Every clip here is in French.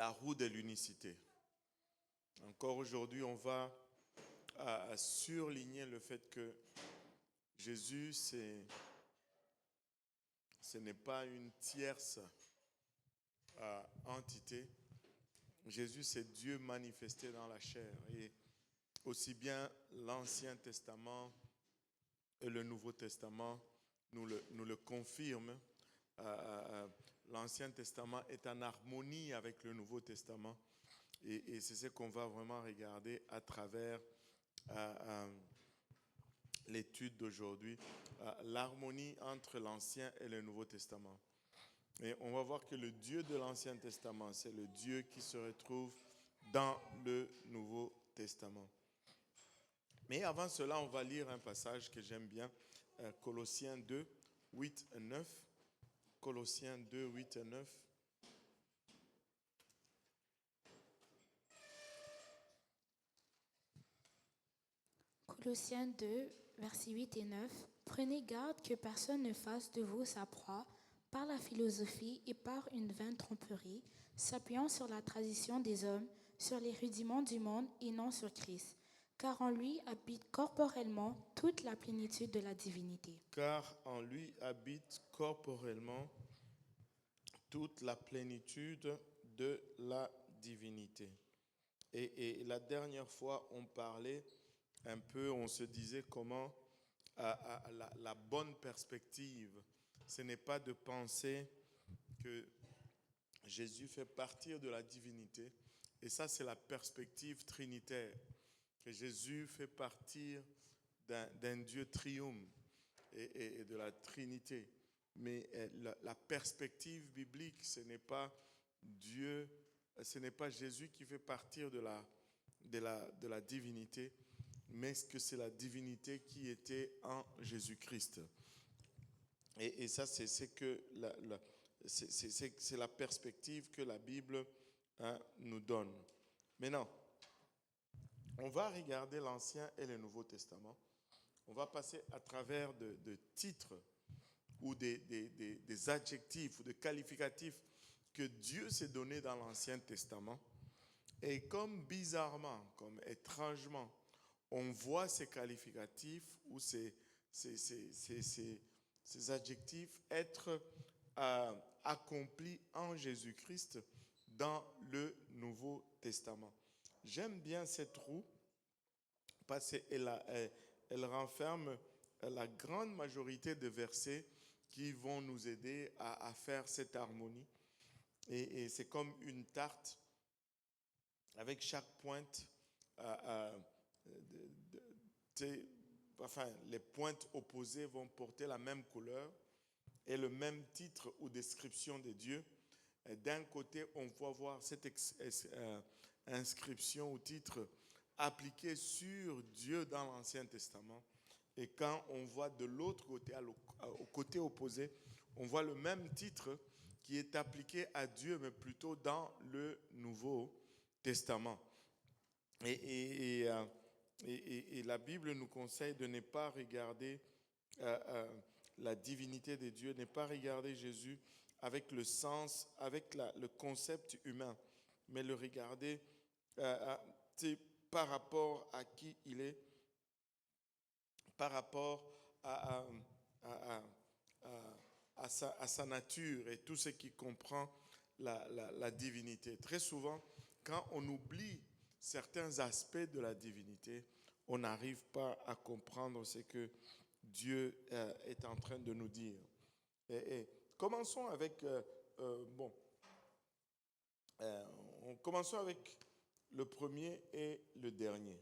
la roue de l'unicité. Encore aujourd'hui, on va surligner le fait que Jésus, ce n'est pas une tierce entité. Jésus, c'est Dieu manifesté dans la chair. Et aussi bien l'Ancien Testament et le Nouveau Testament nous le confirment. L'Ancien Testament est en harmonie avec le Nouveau Testament. Et c'est ce qu'on va vraiment regarder à travers l'étude d'aujourd'hui. L'harmonie entre l'Ancien et le Nouveau Testament. Et on va voir que le Dieu de l'Ancien Testament, c'est le Dieu qui se retrouve dans le Nouveau Testament. Mais avant cela, on va lire un passage que j'aime bien, Colossiens 2, 8 et 9. Colossiens 2, 8 et 9. Colossiens 2, versets 8 et 9. Prenez garde que personne ne fasse de vous sa proie par la philosophie et par une vaine tromperie, s'appuyant sur la tradition des hommes, sur les rudiments du monde et non sur Christ. Car en lui habite corporellement toute la plénitude de la divinité. Car en lui habite corporellement toute la plénitude de la divinité. Et la dernière fois, on parlait un peu, on se disait comment la bonne perspective, ce n'est pas de penser que Jésus fait partir de la divinité. Et ça, c'est la perspective trinitaire, que Jésus fait partir d'un Dieu triumphe et de la Trinité. Mais la perspective biblique, ce n'est pas Dieu, ce n'est pas Jésus qui fait partir de la divinité, mais que c'est la divinité qui était en Jésus-Christ. Et ça, c'est la perspective que la Bible nous donne. Maintenant, on va regarder l'Ancien et le Nouveau Testament. On va passer à travers de titres ou des adjectifs ou des qualificatifs que Dieu s'est donné dans l'Ancien Testament. Et comme bizarrement, comme étrangement, on voit ces qualificatifs ou ces adjectifs être accomplis en Jésus-Christ dans le Nouveau Testament. J'aime bien cette roue parce qu'elle renferme la grande majorité de versets qui vont nous aider à faire cette harmonie. Et c'est comme une tarte avec chaque pointe, les pointes opposées vont porter la même couleur et le même titre ou description de Dieu. D'un côté, on va voir cette inscription ou titre appliqué sur Dieu dans l'Ancien Testament. Et quand on voit de l'autre côté, au côté opposé, on voit le même titre qui est appliqué à Dieu, mais plutôt dans le Nouveau Testament. Et la Bible nous conseille de ne pas regarder la divinité de Dieu, ne pas regarder Jésus avec le sens, avec le concept humain, mais le regarder par rapport à qui il est, par rapport à sa nature et tout ce qui comprend la divinité. Très souvent, quand on oublie certains aspects de la divinité, on n'arrive pas à comprendre ce que Dieu est en train de nous dire. Et commençons avec commençons avec le premier et le dernier.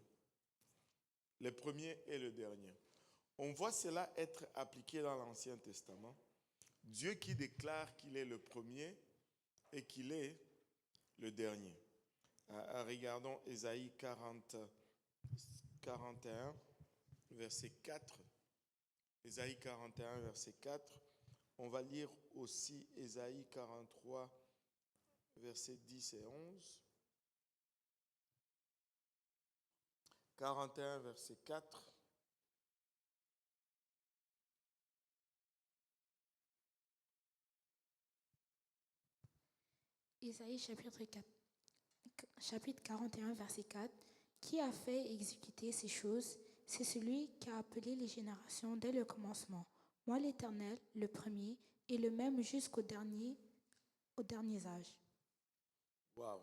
Le premier et le dernier. On voit cela être appliqué dans l'Ancien Testament. Dieu qui déclare qu'il est le premier et qu'il est le dernier. Regardons Ésaïe 41, verset 4. Ésaïe 41, verset 4. On va lire aussi Ésaïe 43, versets 10 et 11. 41, verset 4. Ésaïe chapitre chapitre 41, verset 4. Qui a fait exécuter ces choses? C'est celui qui a appelé les générations dès le commencement. Moi, l'Éternel, le premier, et le même aux derniers âges. Wow.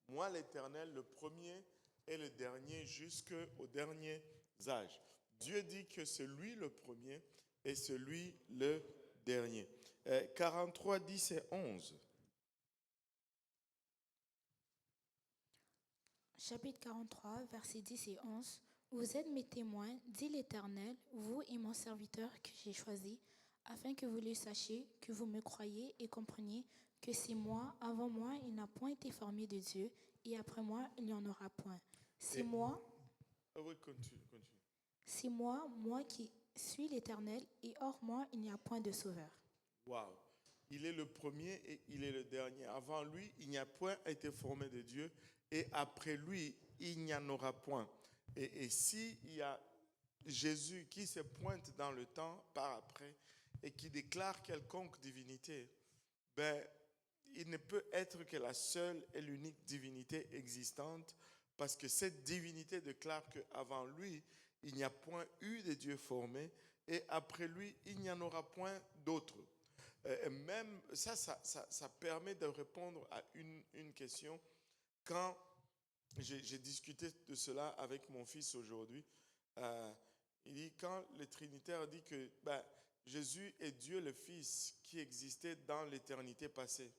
Moi, l'Éternel, le premier et le dernier jusqu'aux derniers âges. Dieu dit que c'est lui le premier et c'est lui le dernier. 43, 10 et 11. Chapitre 43, versets 10 et 11. Vous êtes mes témoins, dit l'Éternel, vous et mon serviteur que j'ai choisi, afin que vous le sachiez, que vous me croyez et compreniez que c'est moi, avant moi, il n'a point été formé de Dieu, et après moi, il n'y en aura point. C'est Et- moi, Oui, continue. c'est moi qui suis l'Éternel, et hors moi, il n'y a point de sauveur. Wow. Il est le premier et il est le dernier. Avant lui, il n'y a point été formé de Dieu. Et après lui, il n'y en aura point. Et s'il y a Jésus qui se pointe dans le temps par après et qui déclare quelconque divinité, ben, il ne peut être que la seule et l'unique divinité existante parce que cette divinité déclare qu'avant lui, il n'y a point eu de Dieu formé et après lui, il n'y en aura point d'autre. Même ça permet de répondre à une question. Quand j'ai discuté de cela avec mon fils aujourd'hui, il dit, quand le Trinitaire dit que Jésus est Dieu le Fils qui existait dans l'éternité passée.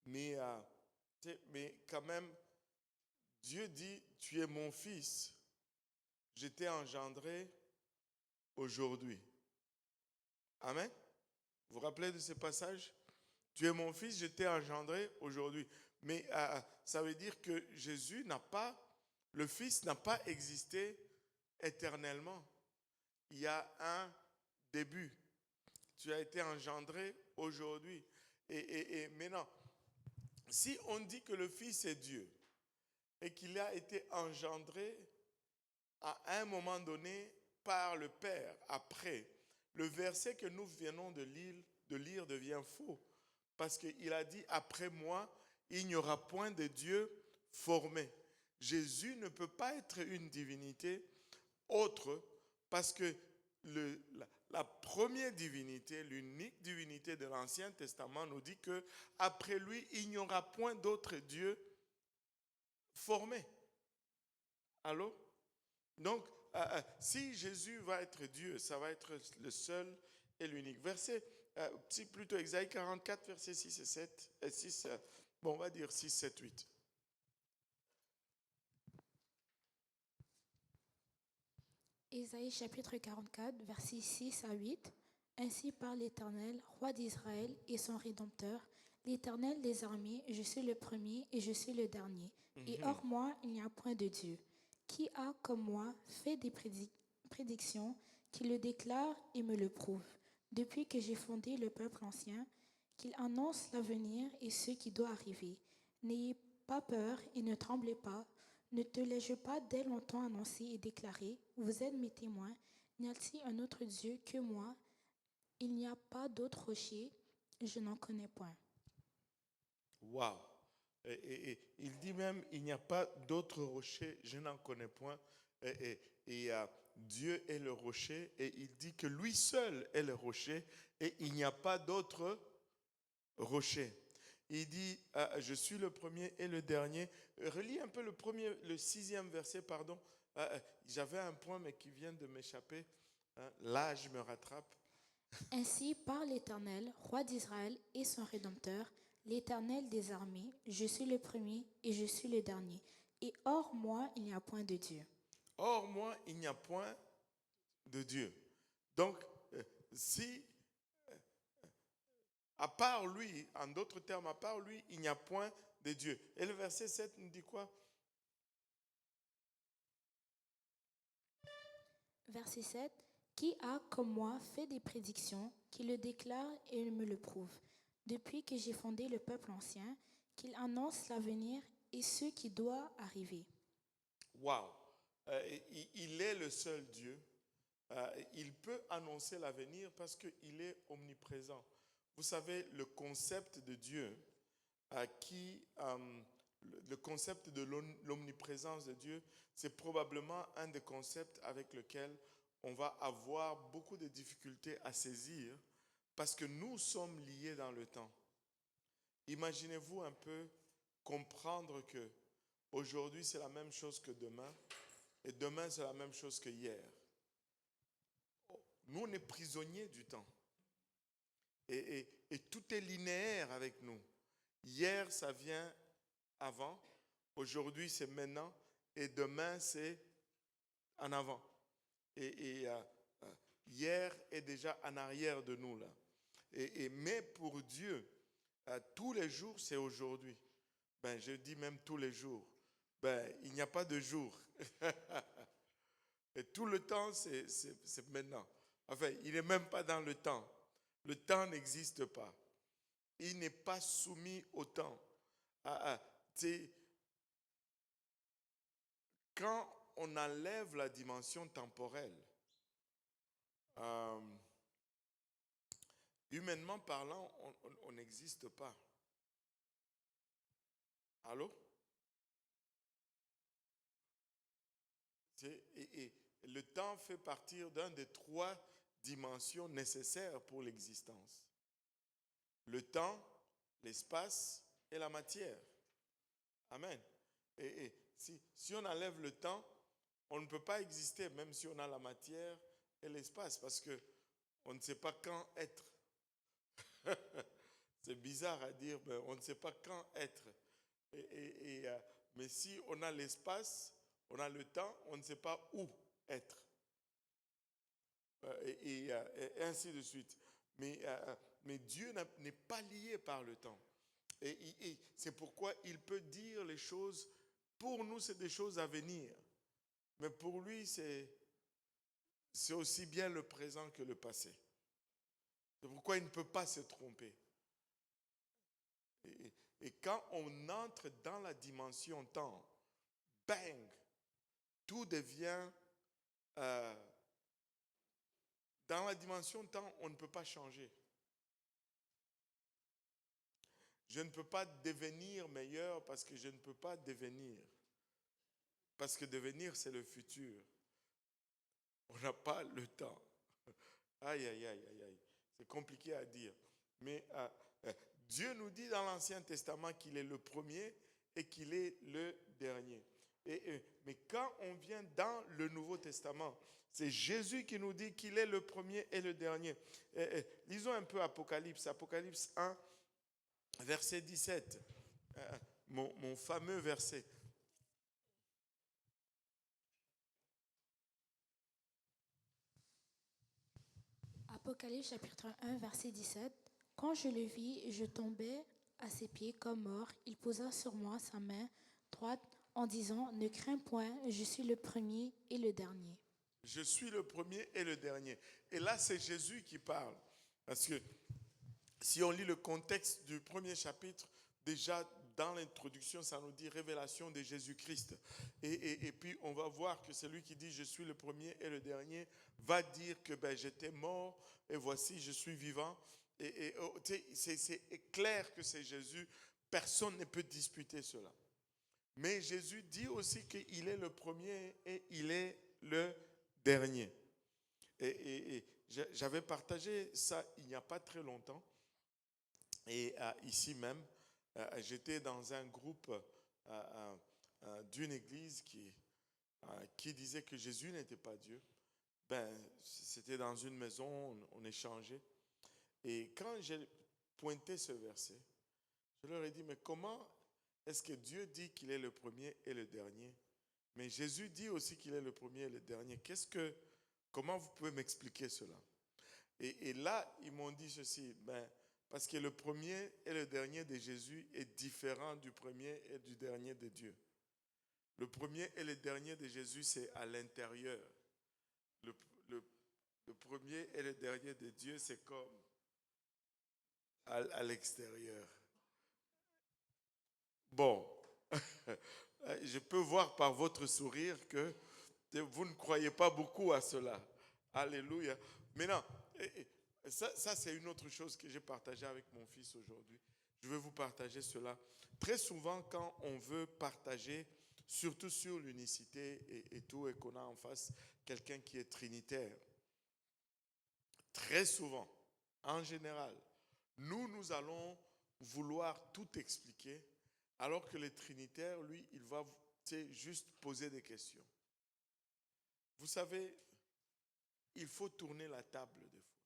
Mais quand même, Dieu dit, tu es mon fils, je t'ai engendré aujourd'hui. Amen. Vous vous rappelez de ce passage? Tu es mon fils, je t'ai engendré aujourd'hui. Mais ça veut dire que Jésus le Fils n'a pas existé éternellement. Il y a un début. Tu as été engendré aujourd'hui. Et maintenant, si on dit que le Fils est Dieu et qu'il a été engendré à un moment donné par le Père, après, le verset que nous venons de lire devient faux. Parce qu'il a dit, après moi, il n'y aura point de Dieu formé. Jésus ne peut pas être une divinité autre parce que la première divinité, l'unique divinité de l'Ancien Testament nous dit que après lui, il n'y aura point d'autre Dieu formé. Allô? Donc, si Jésus va être Dieu, ça va être le seul et l'unique. Verset, plutôt Ésaïe 44, versets 6 et 7, 6, on va dire 6, 7, 8. Ésaïe chapitre 44, versets 6 à 8. Ainsi parle l'Éternel, roi d'Israël et son Rédempteur, l'Éternel des armées, je suis le premier et je suis le dernier. Et hors moi, il n'y a point de Dieu. Qui a, comme moi, fait des prédictions, qui le déclare et me le prouve, depuis que j'ai fondé le peuple ancien, qu'il annonce l'avenir et ce qui doit arriver. N'ayez pas peur et ne tremblez pas. Ne te l'ai-je pas dès longtemps annoncé et déclaré, vous êtes mes témoins, n'y a-t-il un autre Dieu que moi? Il n'y a pas d'autre rocher, je n'en connais point. Waouh! Et il dit même, il n'y a pas d'autre rocher, je n'en connais point. Dieu est le rocher et il dit que lui seul est le rocher et il n'y a pas d'autre rocher. Il dit, je suis le premier et le dernier. Relis un peu le 6e verset, pardon. J'avais un point mais qui vient de m'échapper. Là, je me rattrape. Ainsi parle l'Éternel, roi d'Israël et son Rédempteur, l'Éternel des armées, je suis le premier et je suis le dernier. Et hors moi, il n'y a point de Dieu. Hors moi, il n'y a point de Dieu. Donc, si, à part lui, en d'autres termes, à part lui, il n'y a point de Dieu. Et le verset 7 nous dit quoi? Verset 7. Qui a, comme moi, fait des prédictions, qui le déclare et me le prouve, depuis que j'ai fondé le peuple ancien, qu'il annonce l'avenir et ce qui doit arriver. Waouh! Il est le seul Dieu. Il peut annoncer l'avenir parce qu'il est omniprésent. Vous savez, le concept de Dieu qui le concept de l'omniprésence de Dieu, c'est probablement un des concepts avec lequel on va avoir beaucoup de difficultés à saisir parce que nous sommes liés dans le temps. Imaginez-vous un peu comprendre que aujourd'hui c'est la même chose que demain et demain c'est la même chose que hier. Nous on est prisonniers du temps et tout est linéaire avec nous. Hier ça vient avant, aujourd'hui c'est maintenant et demain c'est en avant. Hier est déjà en arrière de nous là. Mais pour Dieu, tous les jours c'est aujourd'hui. Ben, je dis même tous les jours. Ben, il n'y a pas de jour. Et tout le temps c'est maintenant. Enfin, il n'est même pas dans le temps. Le temps n'existe pas. Il n'est pas soumis au temps. Quand on enlève la dimension temporelle, humainement parlant, on n'existe pas. Allô? Et le temps fait partie d'une des 3 dimensions nécessaires pour l'existence. Le temps, l'espace et la matière. Amen. Et si on enlève le temps, on ne peut pas exister, même si on a la matière et l'espace, parce qu'on ne sait pas quand être. C'est bizarre à dire, mais on ne sait pas quand être. Mais si on a l'espace, on a le temps, on ne sait pas où être. Et ainsi de suite. Mais Dieu n'est pas lié par le temps. Et c'est pourquoi il peut dire les choses, pour nous c'est des choses à venir. Mais pour lui c'est aussi bien le présent que le passé. C'est pourquoi il ne peut pas se tromper. Et quand on entre dans la dimension temps, bang, tout devient... dans la dimension temps, on ne peut pas changer. Je ne peux pas devenir meilleur parce que je ne peux pas devenir. Parce que devenir, c'est le futur. On n'a pas le temps. Aïe, aïe, aïe, aïe, aïe. C'est compliqué à dire. Mais Dieu nous dit dans l'Ancien Testament qu'il est le premier et qu'il est le dernier. Mais quand on vient dans le Nouveau Testament, c'est Jésus qui nous dit qu'il est le premier et le dernier. Lisons un peu Apocalypse. Apocalypse 1, verset 17. Mon fameux verset. Apocalypse chapitre 1, verset 17. Quand je le vis, je tombai à ses pieds comme mort. Il posa sur moi sa main droite en disant, ne crains point, je suis le premier et le dernier. Je suis le premier et le dernier. Et là, c'est Jésus qui parle. Parce que si on lit le contexte du premier chapitre, déjà dans l'introduction, ça nous dit révélation de Jésus-Christ. Et puis, on va voir que celui qui dit je suis le premier et le dernier va dire que j'étais mort et voici, je suis vivant. C'est clair que c'est Jésus. Personne ne peut disputer cela. Mais Jésus dit aussi qu'il est le premier et il est le dernier. Et j'avais partagé ça il n'y a pas très longtemps. Et ici même, j'étais dans un groupe d'une église qui disait que Jésus n'était pas Dieu. C'était dans une maison, on échangeait. Et quand j'ai pointé ce verset, je leur ai dit, mais comment est-ce que Dieu dit qu'il est le premier et le dernier? Mais Jésus dit aussi qu'il est le premier et le dernier. Comment vous pouvez m'expliquer cela? Et là, ils m'ont dit ceci, parce que le premier et le dernier de Jésus est différent du premier et du dernier de Dieu. Le premier et le dernier de Jésus, c'est à l'intérieur. Le premier et le dernier de Dieu, c'est comme à l'extérieur. Bon, je peux voir par votre sourire que vous ne croyez pas beaucoup à cela. Alléluia. Mais non, ça c'est une autre chose que j'ai partagée avec mon fils aujourd'hui. Je vais vous partager cela. Très souvent, quand on veut partager, surtout sur l'unicité et tout, et qu'on a en face quelqu'un qui est trinitaire, très souvent, en général, nous allons vouloir tout expliquer, alors que le trinitaire, lui, il va juste poser des questions. Vous savez, il faut tourner la table des fois.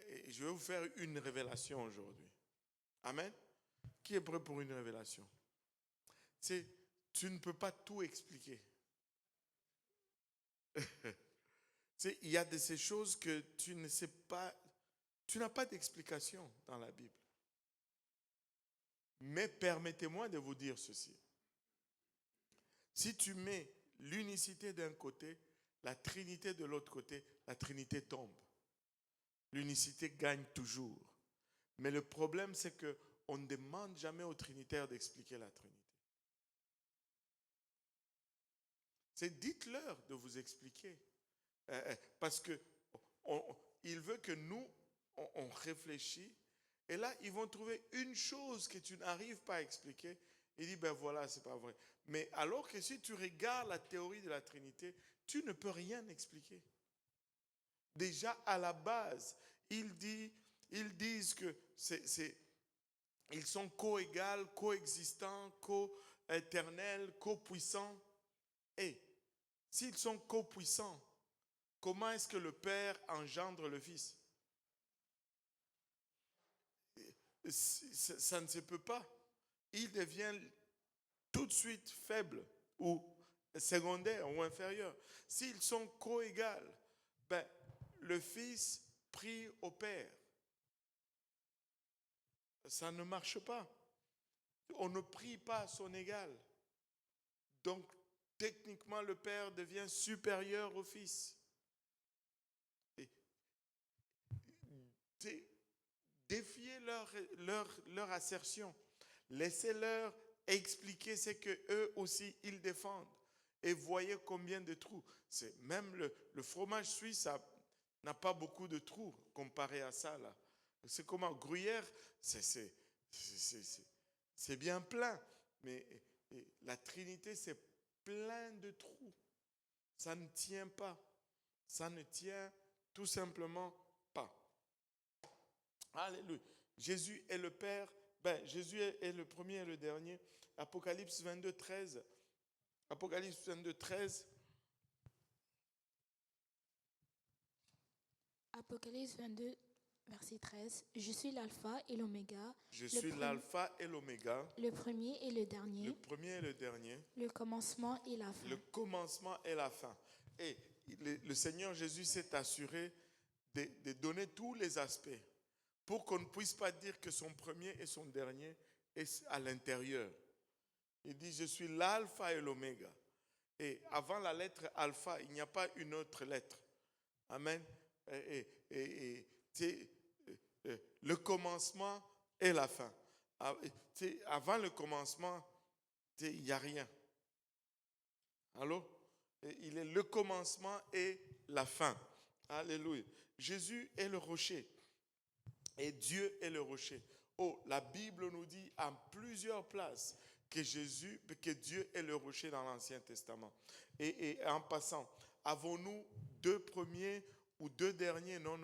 Et je vais vous faire une révélation aujourd'hui. Amen. Qui est prêt pour une révélation? Tu ne peux pas tout expliquer. Il y a de ces choses que tu ne sais pas, tu n'as pas d'explication dans la Bible. Mais permettez-moi de vous dire ceci. Si tu mets l'unicité d'un côté, la Trinité de l'autre côté, la Trinité tombe. L'unicité gagne toujours. Mais le problème, c'est qu'on ne demande jamais aux Trinitaires d'expliquer la Trinité. Dites-leur de vous expliquer. Parce qu'il veut que nous, on réfléchisse. Et là, ils vont trouver une chose que tu n'arrives pas à expliquer. Il dit, ben voilà, c'est pas vrai. Mais alors que si tu regardes la théorie de la Trinité, tu ne peux rien expliquer. Déjà, à la base, ils disent que ils sont co-égales, coexistants, co-éternels, co-puissants. Et s'ils sont co-puissants, comment est-ce que le Père engendre le Fils? Ça ne se peut pas. Il devient tout de suite faible ou secondaire ou inférieur. S'ils sont co-égales, ben, le Fils prie au Père. Ça ne marche pas. On ne prie pas à son égal. Donc, techniquement, le Père devient supérieur au Fils. Défiez leur assertion. Laissez-leur expliquer ce qu'eux aussi, ils défendent. Et voyez combien de trous. Même le fromage suisse n'a pas beaucoup de trous comparé à ça. Là. C'est comme un gruyère, c'est bien plein. Mais la Trinité, c'est plein de trous. Ça ne tient pas. Ça ne tient tout simplement pas. Alléluia. Jésus est le Père. Jésus est le premier et le dernier. Apocalypse 22, 13. Apocalypse 22, 13. Apocalypse 22, verset 13. Je suis l'alpha et l'oméga. Je suis l'alpha et l'oméga. Le premier et le dernier. Le premier et le dernier. Le commencement et la fin. Le commencement et la fin. Et le Seigneur Jésus s'est assuré de donner tous les aspects pour qu'on ne puisse pas dire que son premier et son dernier est à l'intérieur. Il dit, je suis l'alpha et l'oméga. Et avant la lettre alpha, il n'y a pas une autre lettre. Amen. Le commencement et la fin. Avant le commencement, il n'y a rien. Allô? Il est le commencement et la fin. Alléluia. Jésus est le rocher. Et Dieu est le rocher. Oh, la Bible nous dit à plusieurs places que Dieu est le rocher dans l'Ancien Testament. Et en passant, avons-nous deux premiers ou deux derniers? Non.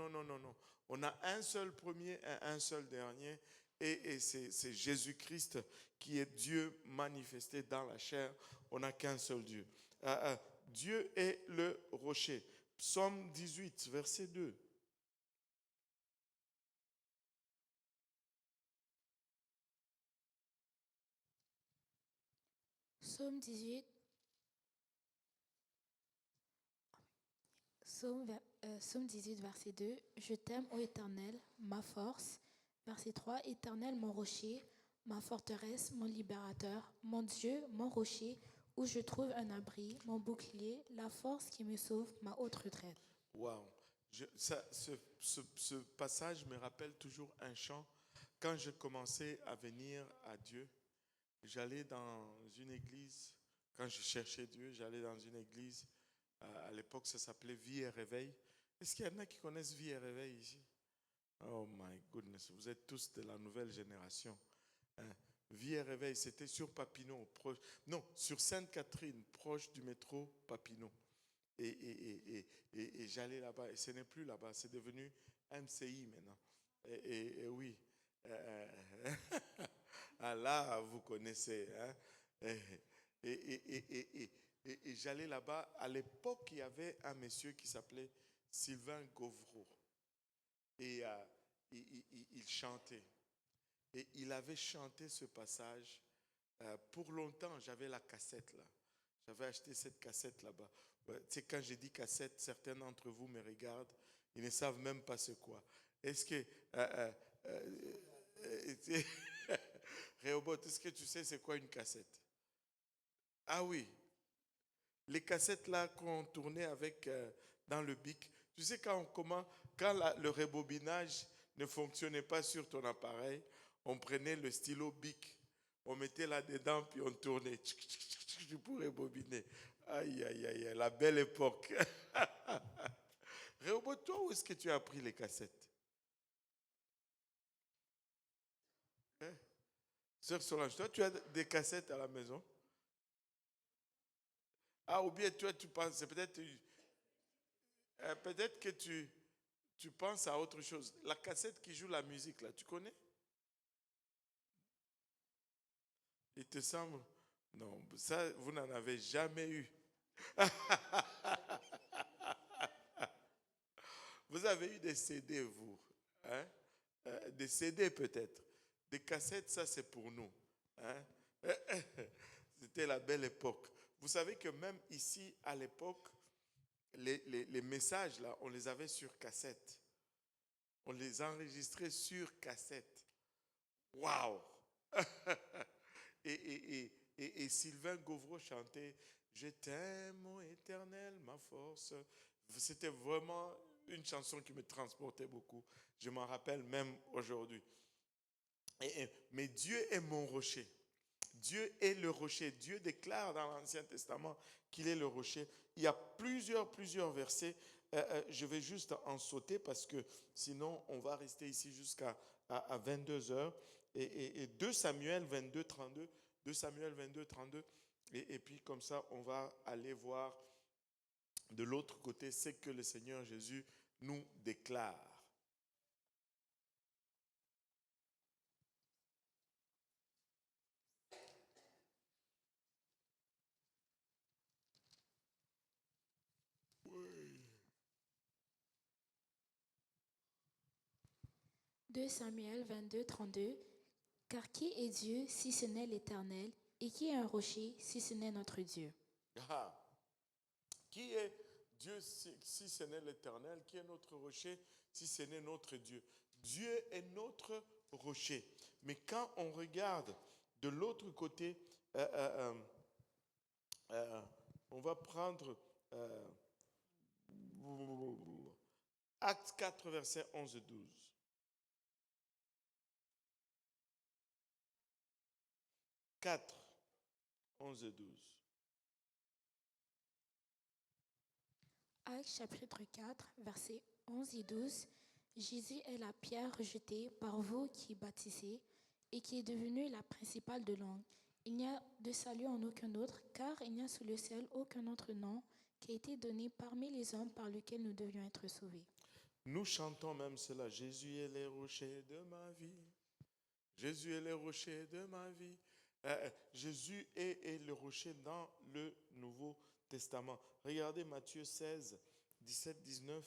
On a un seul premier et un seul dernier. Et c'est Jésus-Christ qui est Dieu manifesté dans la chair. On n'a qu'un seul Dieu. Dieu est le rocher. Psaume 18, verset 2. Psaume 18, verset 2. Je t'aime, ô Éternel, ma force. Verset 3. Éternel, mon rocher, ma forteresse, mon libérateur, mon Dieu, mon rocher, où je trouve un abri, mon bouclier, la force qui me sauve, ma haute retraite. Waouh! Ce passage me rappelle toujours un chant. Quand je commençais à venir à Dieu, j'allais dans une église. Quand je cherchais Dieu, j'allais dans une église. À l'époque, ça s'appelait Vie et Réveil. Est-ce qu'il y en a qui connaissent Vie et Réveil ici? Oh my goodness, vous êtes tous de la nouvelle génération. Hein. Vie et réveil, c'était sur Papineau, sur Sainte-Catherine, proche du métro Papineau. Et j'allais là-bas, et ce n'est plus là-bas, c'est devenu MCI maintenant. Et oui. Ah là, vous connaissez. Hein? Et j'allais là-bas. À l'époque, il y avait un monsieur qui s'appelait Sylvain Gauvreau. Et il chantait. Et il avait chanté ce passage. Pour longtemps, j'avais la cassette là. J'avais acheté cette cassette là-bas. Tu sais, quand j'ai dit cassette, certains d'entre vous me regardent. Ils ne savent même pas ce quoi. Est-ce que... Réobot, est-ce que tu sais c'est quoi une cassette? Ah oui, les cassettes là qu'on tournait avec dans le bic. Tu sais quand le rebobinage ne fonctionnait pas sur ton appareil, on prenait le stylo bic, on mettait là-dedans puis on tournait pour rebobiner. Aïe, aïe, aïe, la belle époque. Réobot, toi, où est-ce que tu as appris les cassettes? Hein? Sœur Solange, toi, tu as des cassettes à la maison? Ah, ou bien toi, tu penses, c'est peut-être que tu penses à autre chose. La cassette qui joue la musique, là, tu connais? Il te semble? Non, ça, vous n'en avez jamais eu. Vous avez eu des CD, vous. Hein? Des CD peut-être. Des cassettes, ça c'est pour nous. Hein? C'était la belle époque. Vous savez que même ici, à l'époque, les messages, là, on les avait sur cassette. On les enregistrait sur cassette. Waouh! Et Sylvain Gauvreau chantait Je t'aime, mon éternel, ma force. C'était vraiment une chanson qui me transportait beaucoup. Je m'en rappelle même aujourd'hui. Mais Dieu est mon rocher. Dieu est le rocher. Dieu déclare dans l'Ancien Testament qu'il est le rocher. Il y a plusieurs versets. Je vais juste en sauter parce que sinon on va rester ici jusqu'à 22 heures. Et 2 Samuel 22, 32. 2 Samuel 22, 32. Et puis comme ça, on va aller voir de l'autre côté ce que le Seigneur Jésus nous déclare. Oui. 2 Samuel 22, 32. Car qui est Dieu si ce n'est l'Éternel, et qui est un rocher si ce n'est notre Dieu? Ah. Qui est Dieu si ce n'est l'Éternel? Qui est notre rocher si ce n'est notre Dieu? Dieu est notre rocher. Mais quand on regarde de l'autre côté, on va prendre Actes 4, versets 11 et 12. Quatre, 11 et 12. Actes chapitre 4, versets 11 et 12. Jésus est la pierre rejetée par vous qui bâtissez et qui est devenue la principale de langue. Il n'y a de salut en aucun autre, car il n'y a sous le ciel aucun autre nom qui a été donné parmi les hommes par lequel nous devions être sauvés. Nous chantons même cela. Jésus est le rocher de ma vie. Jésus est le rocher de ma vie. Jésus est le rocher dans le Nouveau Testament. Regardez Matthieu 16, 17, 19.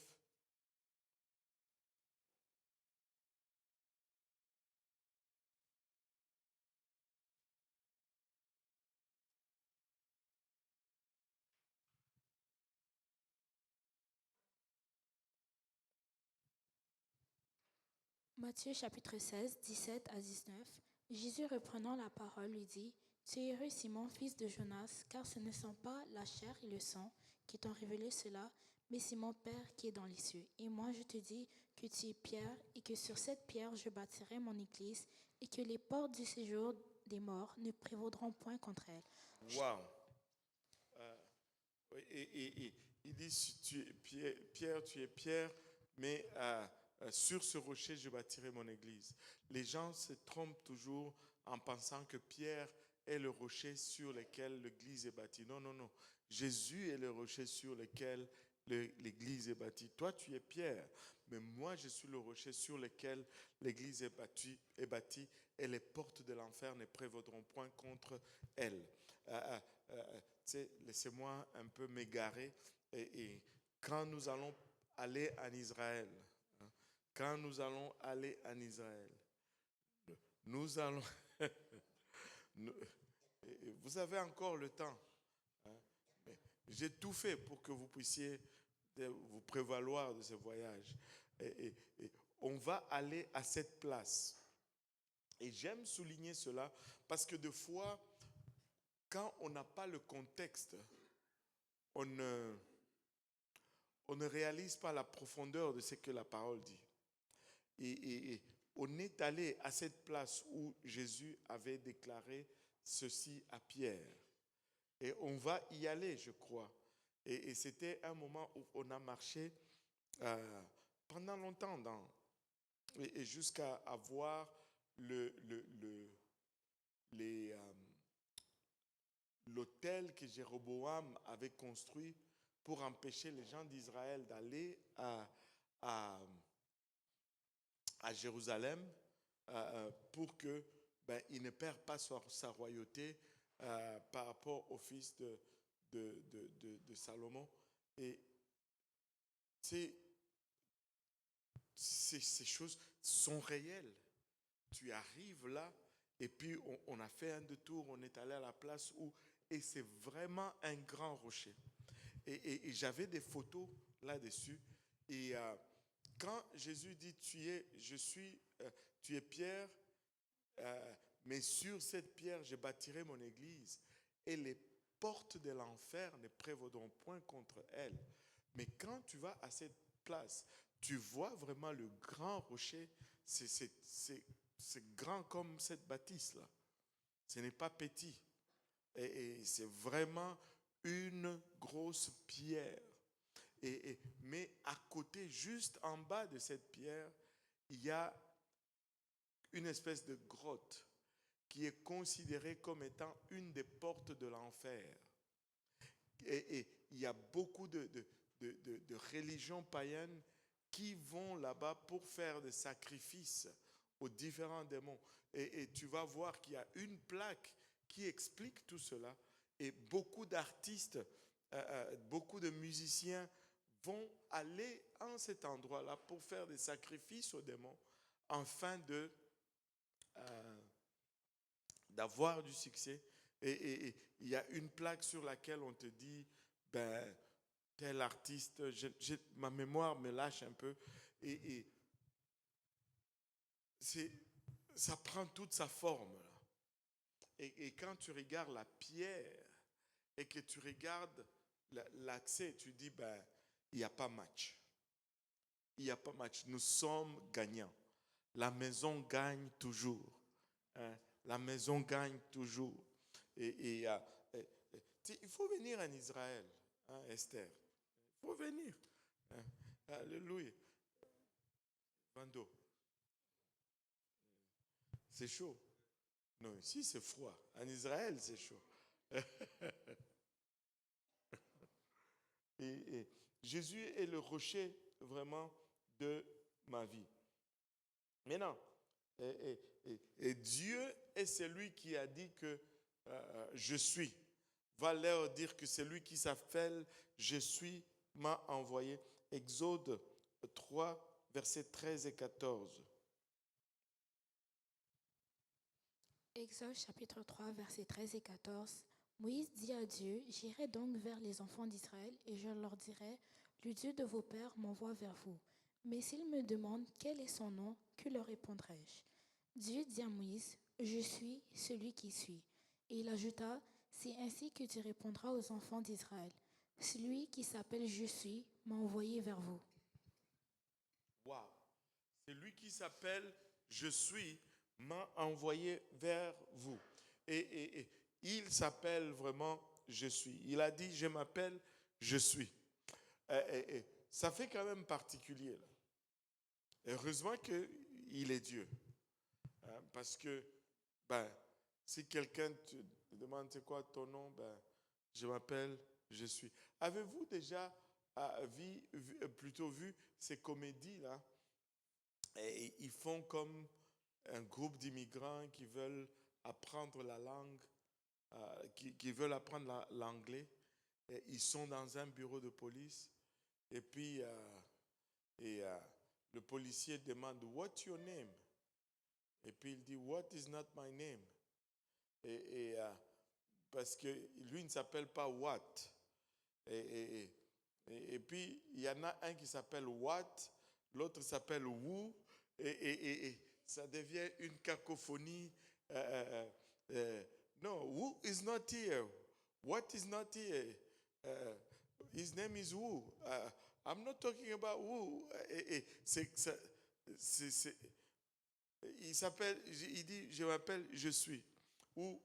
Matthieu chapitre 16, 17 à 19. Jésus reprenant la parole lui dit, Tu es heureux Simon, fils de Jonas, car ce ne sont pas la chair et le sang qui t'ont révélé cela, mais c'est mon Père qui est dans les cieux. Et moi je te dis que tu es Pierre, et que sur cette pierre je bâtirai mon église, et que les portes du séjour des morts ne prévaudront point contre elle. Wow. Il dit, tu es Pierre, tu es Pierre, mais sur ce rocher, je bâtirai mon église. Les gens se trompent toujours en pensant que Pierre est le rocher sur lequel l'église est bâtie. Non, non, non. Jésus est le rocher sur lequel l'église est bâtie. Toi, tu es Pierre, mais moi, je suis le rocher sur lequel l'église est bâtie et les portes de l'enfer ne prévaudront point contre elle. Laissez-moi un peu m'égarer. Et quand nous allons aller en Israël, quand nous allons aller en Israël, nous allons... Vous avez encore le temps. J'ai tout fait pour que vous puissiez vous prévaloir de ce voyage. Et on va aller à cette place. Et j'aime souligner cela parce que des fois, quand on n'a pas le contexte, on ne réalise pas la profondeur de ce que la parole dit. Et on est allé à cette place où Jésus avait déclaré ceci à Pierre. Et on va y aller, je crois. Et c'était un moment où on a marché pendant longtemps et jusqu'à avoir l'hôtel que Jéroboam avait construit pour empêcher les gens d'Israël d'aller à Jérusalem pour que il ne perde pas sa royauté par rapport au fils de Salomon. Et ces choses sont réelles. Tu arrives là et puis on a fait un détour, on est allé à la place où, et c'est vraiment un grand rocher. Et j'avais des photos là-dessus. Et quand Jésus dit tu es Pierre, mais sur cette pierre je bâtirai mon église et les portes de l'enfer ne prévaudront point contre elle. Mais quand tu vas à cette place, tu vois vraiment le grand rocher. C'est grand comme cette bâtisse-là. Ce n'est pas petit. Et c'est vraiment une grosse pierre. Mais à côté, juste en bas de cette pierre, il y a une espèce de grotte qui est considérée comme étant une des portes de l'enfer. Et il y a beaucoup de religions païennes qui vont là-bas pour faire des sacrifices aux différents démons. Et tu vas voir qu'il y a une plaque qui explique tout cela. Et beaucoup d'artistes, beaucoup de musiciens vont aller en cet endroit-là pour faire des sacrifices aux démons afin d'avoir du succès. Et il y a une plaque sur laquelle on te dit, tel artiste, ma mémoire me lâche un peu, et ça prend toute sa forme. Là. Et quand tu regardes la pierre et que tu regardes l'accès, tu dis, il n'y a pas match. Il n'y a pas match. Nous sommes gagnants. La maison gagne toujours. Hein? La maison gagne toujours. Il faut venir en Israël, hein, Esther. Il faut venir. Hein? Alléluia. Vando. C'est chaud. Non, ici c'est froid. En Israël, c'est chaud. Et Jésus est le rocher vraiment de ma vie. Maintenant, et Dieu est celui qui a dit que je suis. Va leur dire que c'est lui qui s'appelle je suis m'a envoyé. Exode 3, versets 13 et 14. Exode chapitre 3, versets 13 et 14. Moïse dit à Dieu, j'irai donc vers les enfants d'Israël et je leur dirai, le Dieu de vos pères m'envoie vers vous. Mais s'ils me demandent quel est son nom, que leur répondrai-je? Dieu dit à Moïse, je suis celui qui suis. Et il ajouta, c'est ainsi que tu répondras aux enfants d'Israël. Celui qui s'appelle je suis m'a envoyé vers vous. Waouh! Celui qui s'appelle je suis m'a envoyé vers vous. Et il s'appelle vraiment je suis. Il a dit je m'appelle je suis. Ça fait quand même particulier là. Heureusement qu'il est Dieu. Hein, parce que, si quelqu'un te demande c'est quoi ton nom, je m'appelle, je suis. Avez-vous déjà plutôt vu ces comédies-là? Et ils font comme un groupe d'immigrants qui veulent apprendre la langue, qui veulent apprendre l'anglais. Et ils sont dans un bureau de police. Et puis, le policier demande, What's your name? Et puis il dit, What is not my name? Et parce que lui ne s'appelle pas What. Et puis, il y en a un qui s'appelle What, l'autre s'appelle Who, et ça devient une cacophonie. No, Who is not here? What is not here? His name is Who. I'm not talking about Who. Il s'appelle, il dit, je m'appelle, je suis. Ou,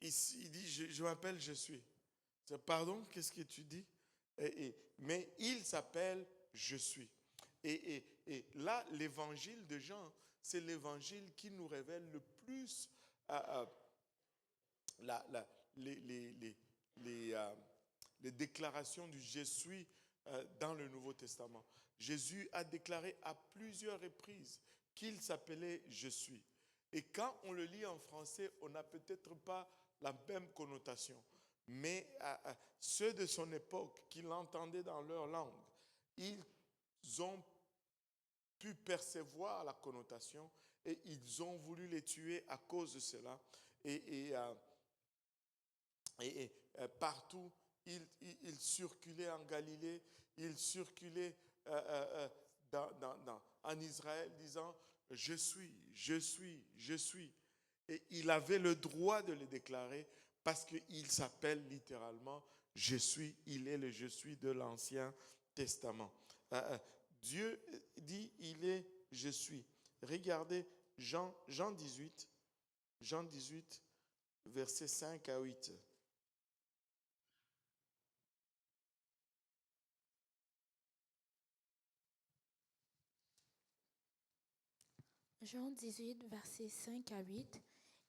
il dit, je m'appelle, je suis. Pardon, qu'est-ce que tu dis? Mais il s'appelle, je suis. Et là, l'évangile de Jean, c'est l'évangile qui nous révèle le plus les déclarations du je suis dans le Nouveau Testament. Jésus a déclaré à plusieurs reprises qu'il s'appelait je suis. Et quand on le lit en français, on n'a peut-être pas la même connotation. Mais ceux de son époque qui l'entendaient dans leur langue, ils ont pu percevoir la connotation et ils ont voulu les tuer à cause de cela. Et partout, il circulait en Galilée, il circulait en Israël disant « Je suis, je suis, je suis ». Et il avait le droit de le déclarer parce qu'il s'appelle littéralement « Je suis ». Il est le « Je suis » de l'Ancien Testament. Dieu dit « Il est « Je suis ». Regardez Jean 18, versets 5 à 8. Jean 18, versets 5 à 8.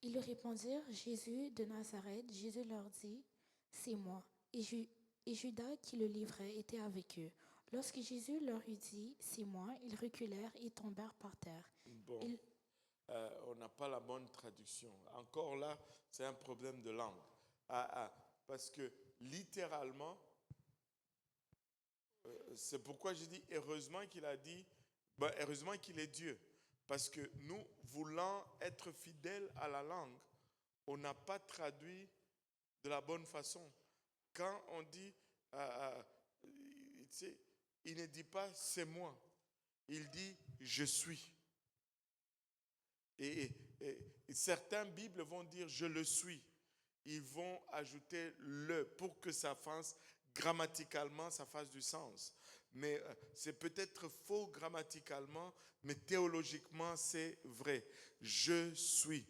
Ils lui répondirent, Jésus de Nazareth. Jésus leur dit, c'est moi. Et Judas qui le livrait était avec eux. Lorsque Jésus leur eut dit, c'est moi, ils reculèrent et tombèrent par terre. Bon, on n'a pas la bonne traduction. Encore là, c'est un problème de langue. Parce que littéralement, c'est pourquoi je dis heureusement qu'il a dit, heureusement qu'il est Dieu. Parce que nous, voulant être fidèles à la langue, on n'a pas traduit de la bonne façon. Quand on dit, il ne dit pas c'est moi, il dit je suis. Et certaines Bibles vont dire je le suis. Ils vont ajouter le pour que ça fasse grammaticalement, ça fasse du sens. Mais c'est peut-être faux grammaticalement, mais théologiquement, c'est vrai. Je suis.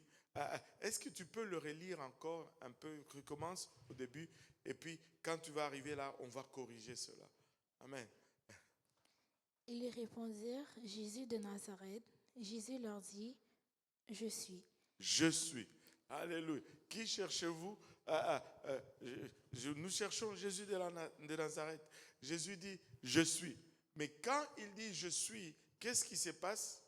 Est-ce que tu peux le relire encore un peu? Recommence au début. Et puis, quand tu vas arriver là, on va corriger cela. Amen. Ils lui répondirent, Jésus de Nazareth. Jésus leur dit, je suis. Je suis. Alléluia. Qui cherchez-vous? Nous cherchons Jésus de Nazareth. Jésus dit, je suis. Mais quand il dit je suis, qu'est-ce qui se passe?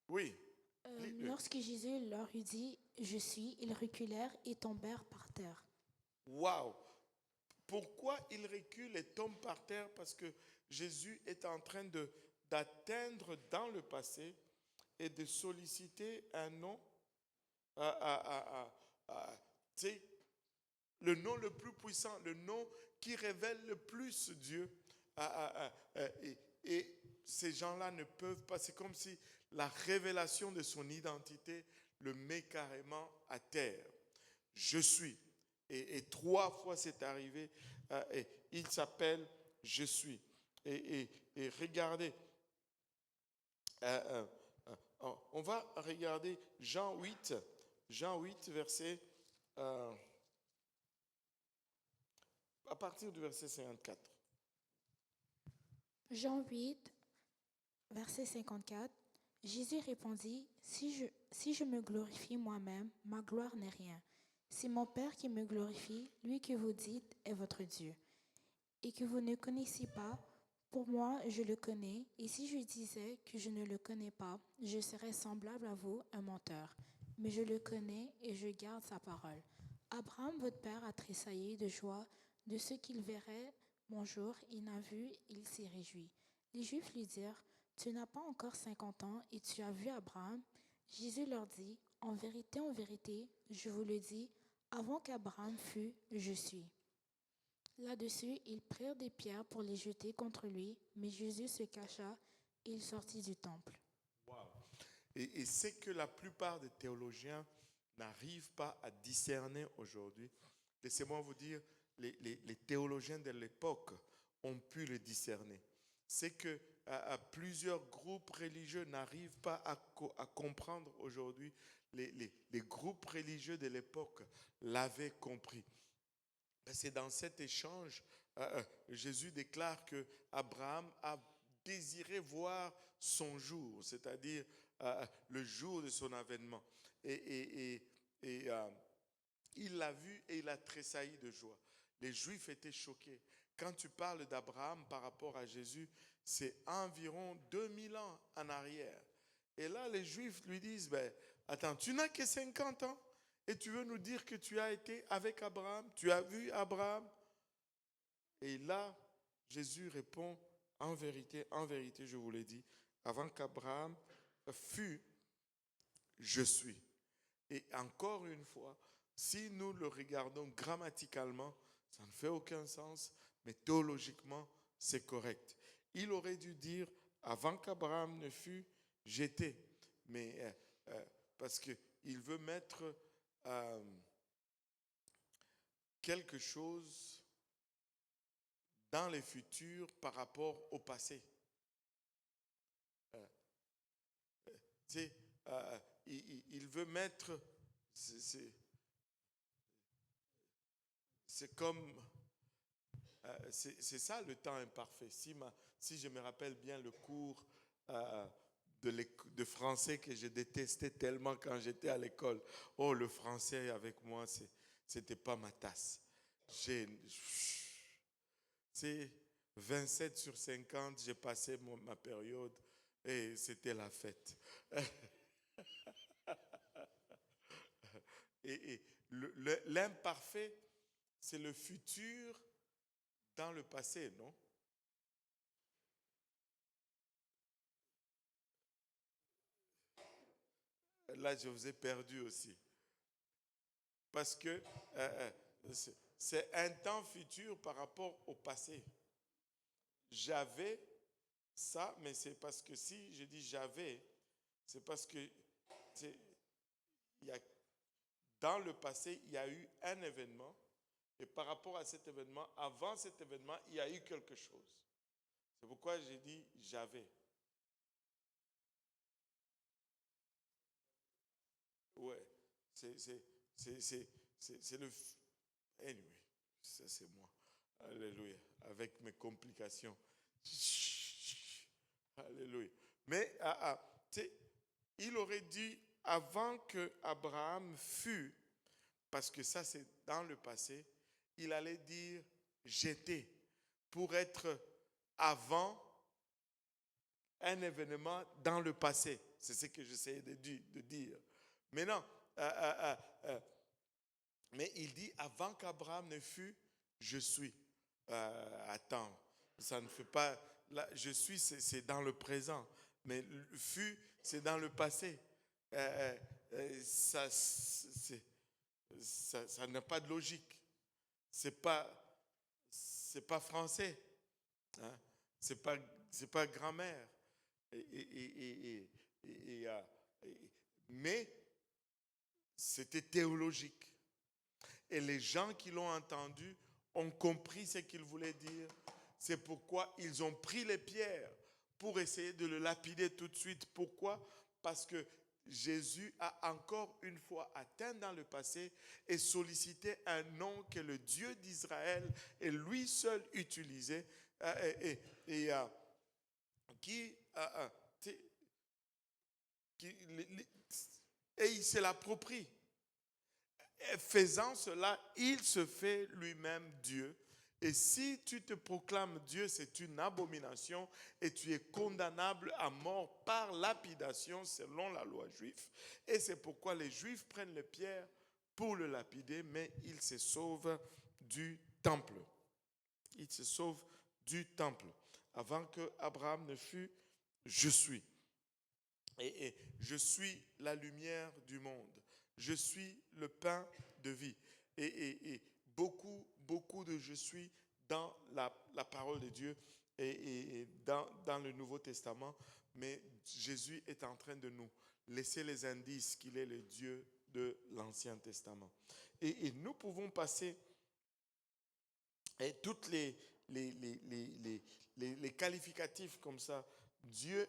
Oui. Lorsque Jésus leur eut dit, je suis, ils reculèrent et tombèrent par terre. Waouh! Pourquoi ils reculent et tombent par terre? Parce que Jésus est en train d'atteindre dans le passé et de solliciter un nom, le nom le plus puissant, le nom qui révèle le plus Dieu. Et ces gens-là ne peuvent pas, c'est comme si la révélation de son identité le met carrément à terre. Je suis. Et 3 fois c'est arrivé. Il s'appelle Je suis. Et regardez, on va regarder Jean 8, Jean 8, à partir du verset 54. Jean 8, verset 54. Jésus répondit, si je me glorifie moi-même, ma gloire n'est rien. C'est mon Père qui me glorifie, lui que vous dites est votre Dieu. Et que vous ne connaissez pas, pour moi je le connais, et si je disais que je ne le connais pas, je serais semblable à vous, un menteur. Mais je le connais et je garde sa parole. Abraham, votre père, a tressailli de joie de ce qu'il verrait mon jour. Il n'a vu, il s'est réjoui. Les Juifs lui dirent, tu n'as pas encore 50 ans et tu as vu Abraham. Jésus leur dit, en vérité, je vous le dis, avant qu'Abraham fût, je suis. Là-dessus, ils prirent des pierres pour les jeter contre lui, mais Jésus se cacha et il sortit du temple. Wow. Et c'est que la plupart des théologiens n'arrivent pas à discerner aujourd'hui. Laissez-moi vous dire, les théologiens de l'époque ont pu le discerner. C'est que plusieurs groupes religieux n'arrivent pas à comprendre aujourd'hui. Les groupes religieux de l'époque l'avaient compris. C'est dans cet échange, Jésus déclare que Abraham a désiré voir son jour, c'est-à-dire le jour de son avènement. Et il l'a vu et il a tressailli de joie. Les Juifs étaient choqués. Quand tu parles d'Abraham par rapport à Jésus, c'est environ 2000 ans en arrière. Et là, les Juifs lui disent, attends, tu n'as que 50 ans et tu veux nous dire que tu as été avec Abraham, tu as vu Abraham. Et là, Jésus répond, en vérité, je vous l'ai dit, avant qu'Abraham fût, je suis. Et encore une fois, si nous le regardons grammaticalement, ça ne fait aucun sens, mais théologiquement, c'est correct. Il aurait dû dire, avant qu'Abraham ne fût, j'étais. Mais parce qu'il veut mettre quelque chose dans le futur par rapport au passé. Il veut mettre, c'est comme, c'est ça le temps imparfait. Si je me rappelle bien le cours de français que je détestais tellement quand j'étais à l'école. Oh, le français avec moi, c'était pas ma tasse. C'est 27 sur 50, j'ai passé ma période et c'était la fête. Et l'imparfait, c'est le futur dans le passé, non? Là, je vous ai perdu aussi. Parce que c'est un temps futur par rapport au passé. J'avais ça, mais c'est parce que si je dis j'avais, c'est parce que dans le passé, il y a eu un événement, et par rapport à cet événement, avant cet événement, il y a eu quelque chose. C'est pourquoi j'ai dit j'avais. Ouais, c'est le... Anyway, ça c'est moi. Alléluia. Avec mes complications. Alléluia. Mais il aurait dit avant que Abraham fût, parce que ça c'est dans le passé, il allait dire j'étais, pour être avant un événement dans le passé. C'est ce que j'essayais de dire. Mais non, mais il dit avant qu'Abraham ne fût, je suis. Attends, ça ne fait pas. Là, je suis, c'est dans le présent, mais le fut, c'est dans le passé. Ça n'a pas de logique. C'est pas français. Hein? C'est pas grammaire. Mais c'était théologique. Et les gens qui l'ont entendu ont compris ce qu'il voulait dire. C'est pourquoi ils ont pris les pierres pour essayer de le lapider tout de suite. Pourquoi? Parce que Jésus a encore une fois atteint dans le passé et sollicité un nom que le Dieu d'Israël et lui seul utilisait et qui, et il se l'approprie. Et faisant cela, il se fait lui-même Dieu. Et si tu te proclames Dieu, c'est une abomination et tu es condamnable à mort par lapidation selon la loi juive. Et c'est pourquoi les Juifs prennent les pierres pour le lapider, mais il se sauve du temple. Il se sauve du temple. Avant que Abraham ne fût, je suis. Et je suis la lumière du monde. Je suis le pain de vie. Et beaucoup de je suis dans la parole de Dieu et dans le Nouveau Testament. Mais Jésus est en train de nous laisser les indices qu'il est le Dieu de l'Ancien Testament. Et nous pouvons passer toutes les qualificatifs comme ça. Dieu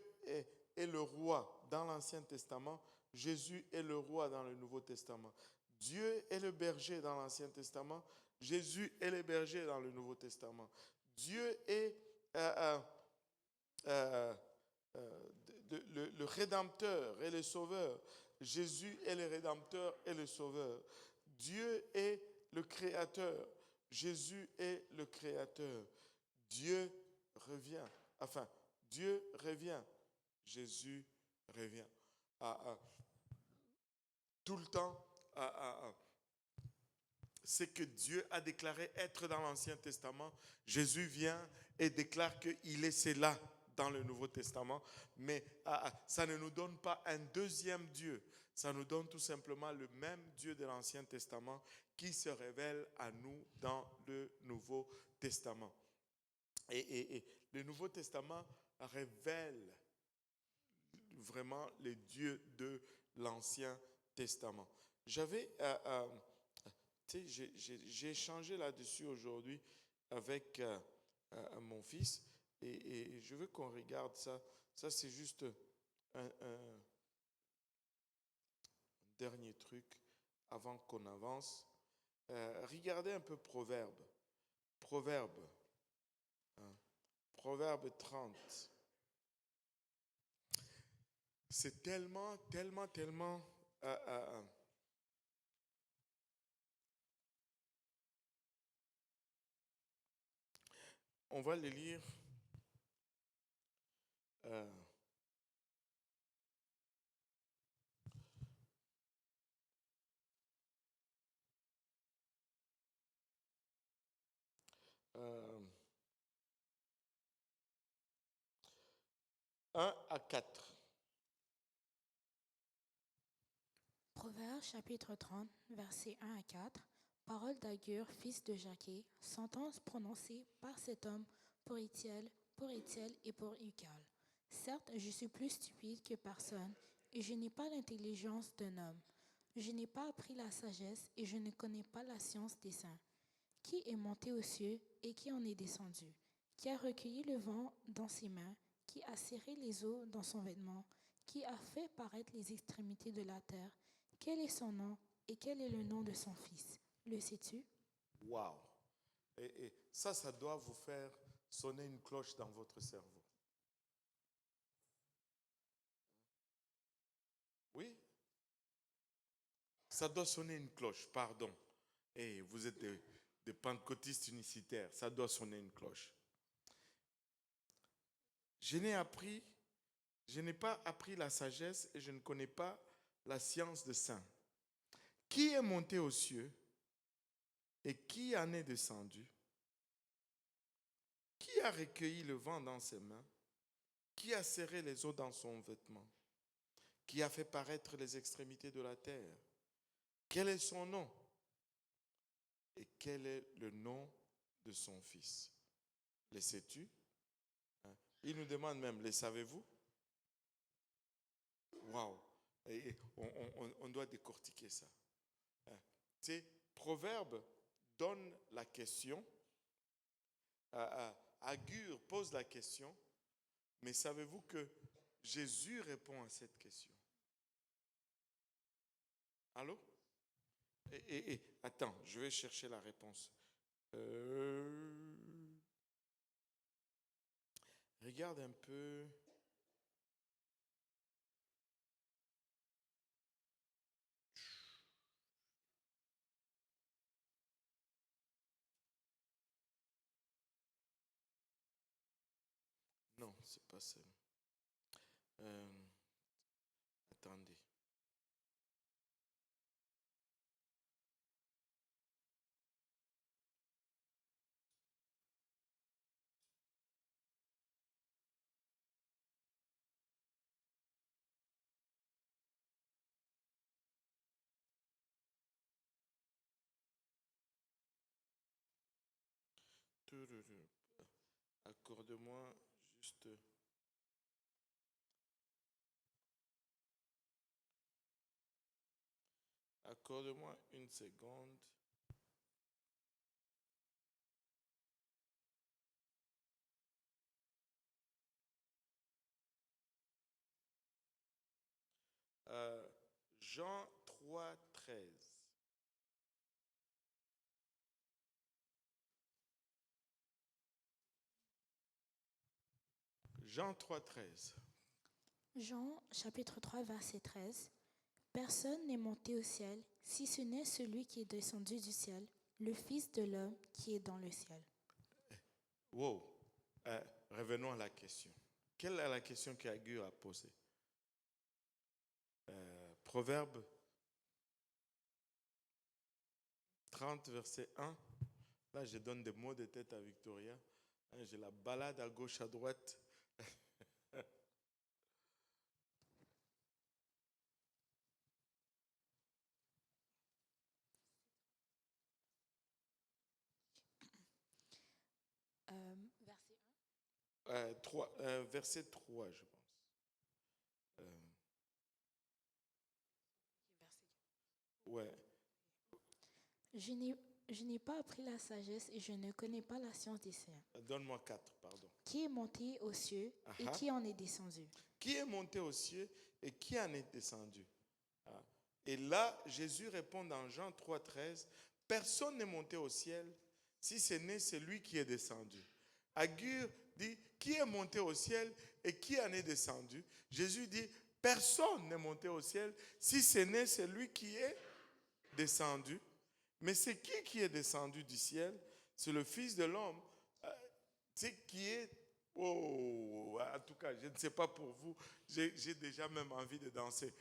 est le roi dans l'Ancien Testament. Jésus est le roi dans le Nouveau Testament. Dieu est le berger dans l'Ancien Testament. Jésus est le berger dans le Nouveau Testament. Dieu est le rédempteur et le sauveur. Jésus est le rédempteur et le sauveur. Dieu est le créateur. Jésus est le créateur. Dieu revient. Enfin, Dieu revient. Jésus revient. Tout le temps, c'est que Dieu a déclaré être dans l'Ancien Testament. Jésus vient et déclare qu'il est cela dans le Nouveau Testament. Mais ça ne nous donne pas un deuxième Dieu. Ça nous donne tout simplement le même Dieu de l'Ancien Testament qui se révèle à nous dans le Nouveau Testament. Et le Nouveau Testament révèle vraiment les dieux de l'Ancien Testament. J'ai échangé là-dessus aujourd'hui avec mon fils et je veux qu'on regarde ça. Ça, c'est juste un dernier truc avant qu'on avance. Regardez un peu Proverbe. Proverbe 30. C'est tellement on va le lire un à 4. Proverbe chapitre 30, versets 1 à 4. Parole d'Agur, fils de Jaquet, sentence prononcée par cet homme pour Étiel et pour Ucal. Certes, je suis plus stupide que personne, et je n'ai pas l'intelligence d'un homme. Je n'ai pas appris la sagesse, et je ne connais pas la science des saints. Qui est monté aux cieux, et qui en est descendu? Qui a recueilli le vent dans ses mains? Qui a serré les eaux dans son vêtement? Qui a fait paraître les extrémités de la terre? Quel est son nom et quel est le nom de son fils? Le sais-tu? Wow. Et ça doit vous faire sonner une cloche dans votre cerveau. Oui? Ça doit sonner une cloche, pardon. Et vous êtes des pentecôtistes unicitaires, ça doit sonner une cloche. Je n'ai pas appris la sagesse et je ne connais pas la science des saints. Qui est monté aux cieux et qui en est descendu? Qui a recueilli le vent dans ses mains? Qui a serré les eaux dans son vêtement? Qui a fait paraître les extrémités de la terre? Quel est son nom? Et quel est le nom de son fils? Les sais-tu? Il nous demande même, les savez-vous? Waouh! On doit décortiquer ça. Tu sais, Proverbe donne la question, Agur pose la question, mais savez-vous que Jésus répond à cette question? Allô? Attends, je vais chercher la réponse. Regarde un peu. Non, c'est pas ça. Attendez. Accorde-moi juste. Accorde-moi une seconde. Jean 3, 13. Jean 3, 13. Jean chapitre 3 verset 13. Personne n'est monté au ciel, si ce n'est celui qui est descendu du ciel, le Fils de l'homme qui est dans le ciel. Wow. Revenons à la question. Quelle est la question qu'Agur a posée? Proverbe 30, verset 1. Là, je donne des mots de tête à Victoria. Je la balade à gauche, à droite. Verset Verset 3, je pense. Ouais. Je n'ai pas appris la sagesse et je ne connais pas la science des saints. Donne-moi 4, pardon. Qui est monté aux cieux et qui en est descendu? Qui est monté aux cieux et qui en est descendu? Et là, Jésus répond dans Jean 3, 13, personne n'est monté au ciel si ce n'est celui qui est descendu. Agur dit, qui est monté au ciel et qui en est descendu? Jésus dit, personne n'est monté au ciel si ce n'est celui qui est descendu. Mais c'est qui est descendu du ciel? C'est le Fils de l'homme. C'est qui est... Oh, en tout cas, je ne sais pas pour vous, j'ai déjà même envie de danser.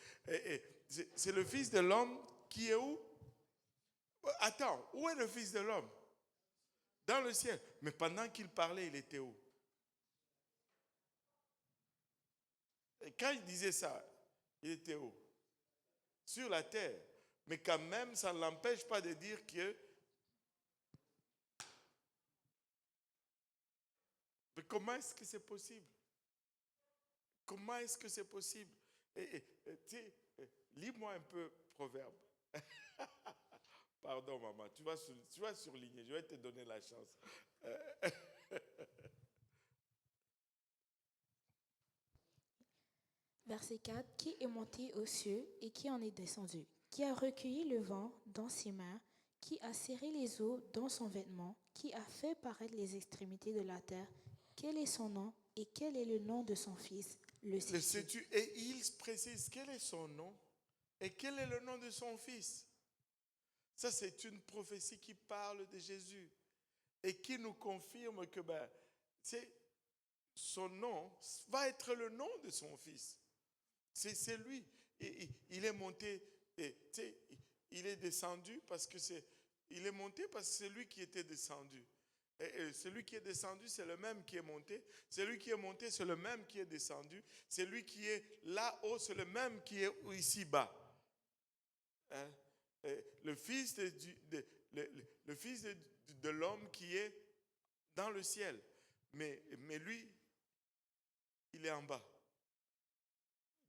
C'est le Fils de l'homme qui est où? Attends, où est le Fils de l'homme? Dans le ciel. Mais pendant qu'il parlait, il était où? Et quand il disait ça, il était où? Sur la terre. Mais quand même, ça ne l'empêche pas de dire que... Mais comment est-ce que c'est possible? Comment est-ce que c'est possible? Lis-moi un peu Proverbe. Pardon, maman, tu vas surligner, je vais te donner la chance. Verset 4. Qui est monté aux cieux et qui en est descendu? Qui a recueilli le vent dans ses mains? Qui a serré les eaux dans son vêtement? Qui a fait paraître les extrémités de la terre? Quel est son nom et quel est le nom de son fils? Le sais-tu? Et il précise quel est son nom et quel est le nom de son fils. Ça, c'est une prophétie qui parle de Jésus et qui nous confirme que son nom va être le nom de son fils. C'est lui. Et il est monté, il est descendu parce que il est monté parce que c'est lui qui était descendu. Et celui qui est descendu, c'est le même qui est monté. Celui qui est monté, c'est le même qui est descendu. Celui qui est là-haut, c'est le même qui est ici-bas. Hein? Le fils de l'homme qui est dans le ciel. Mais lui, il est en bas.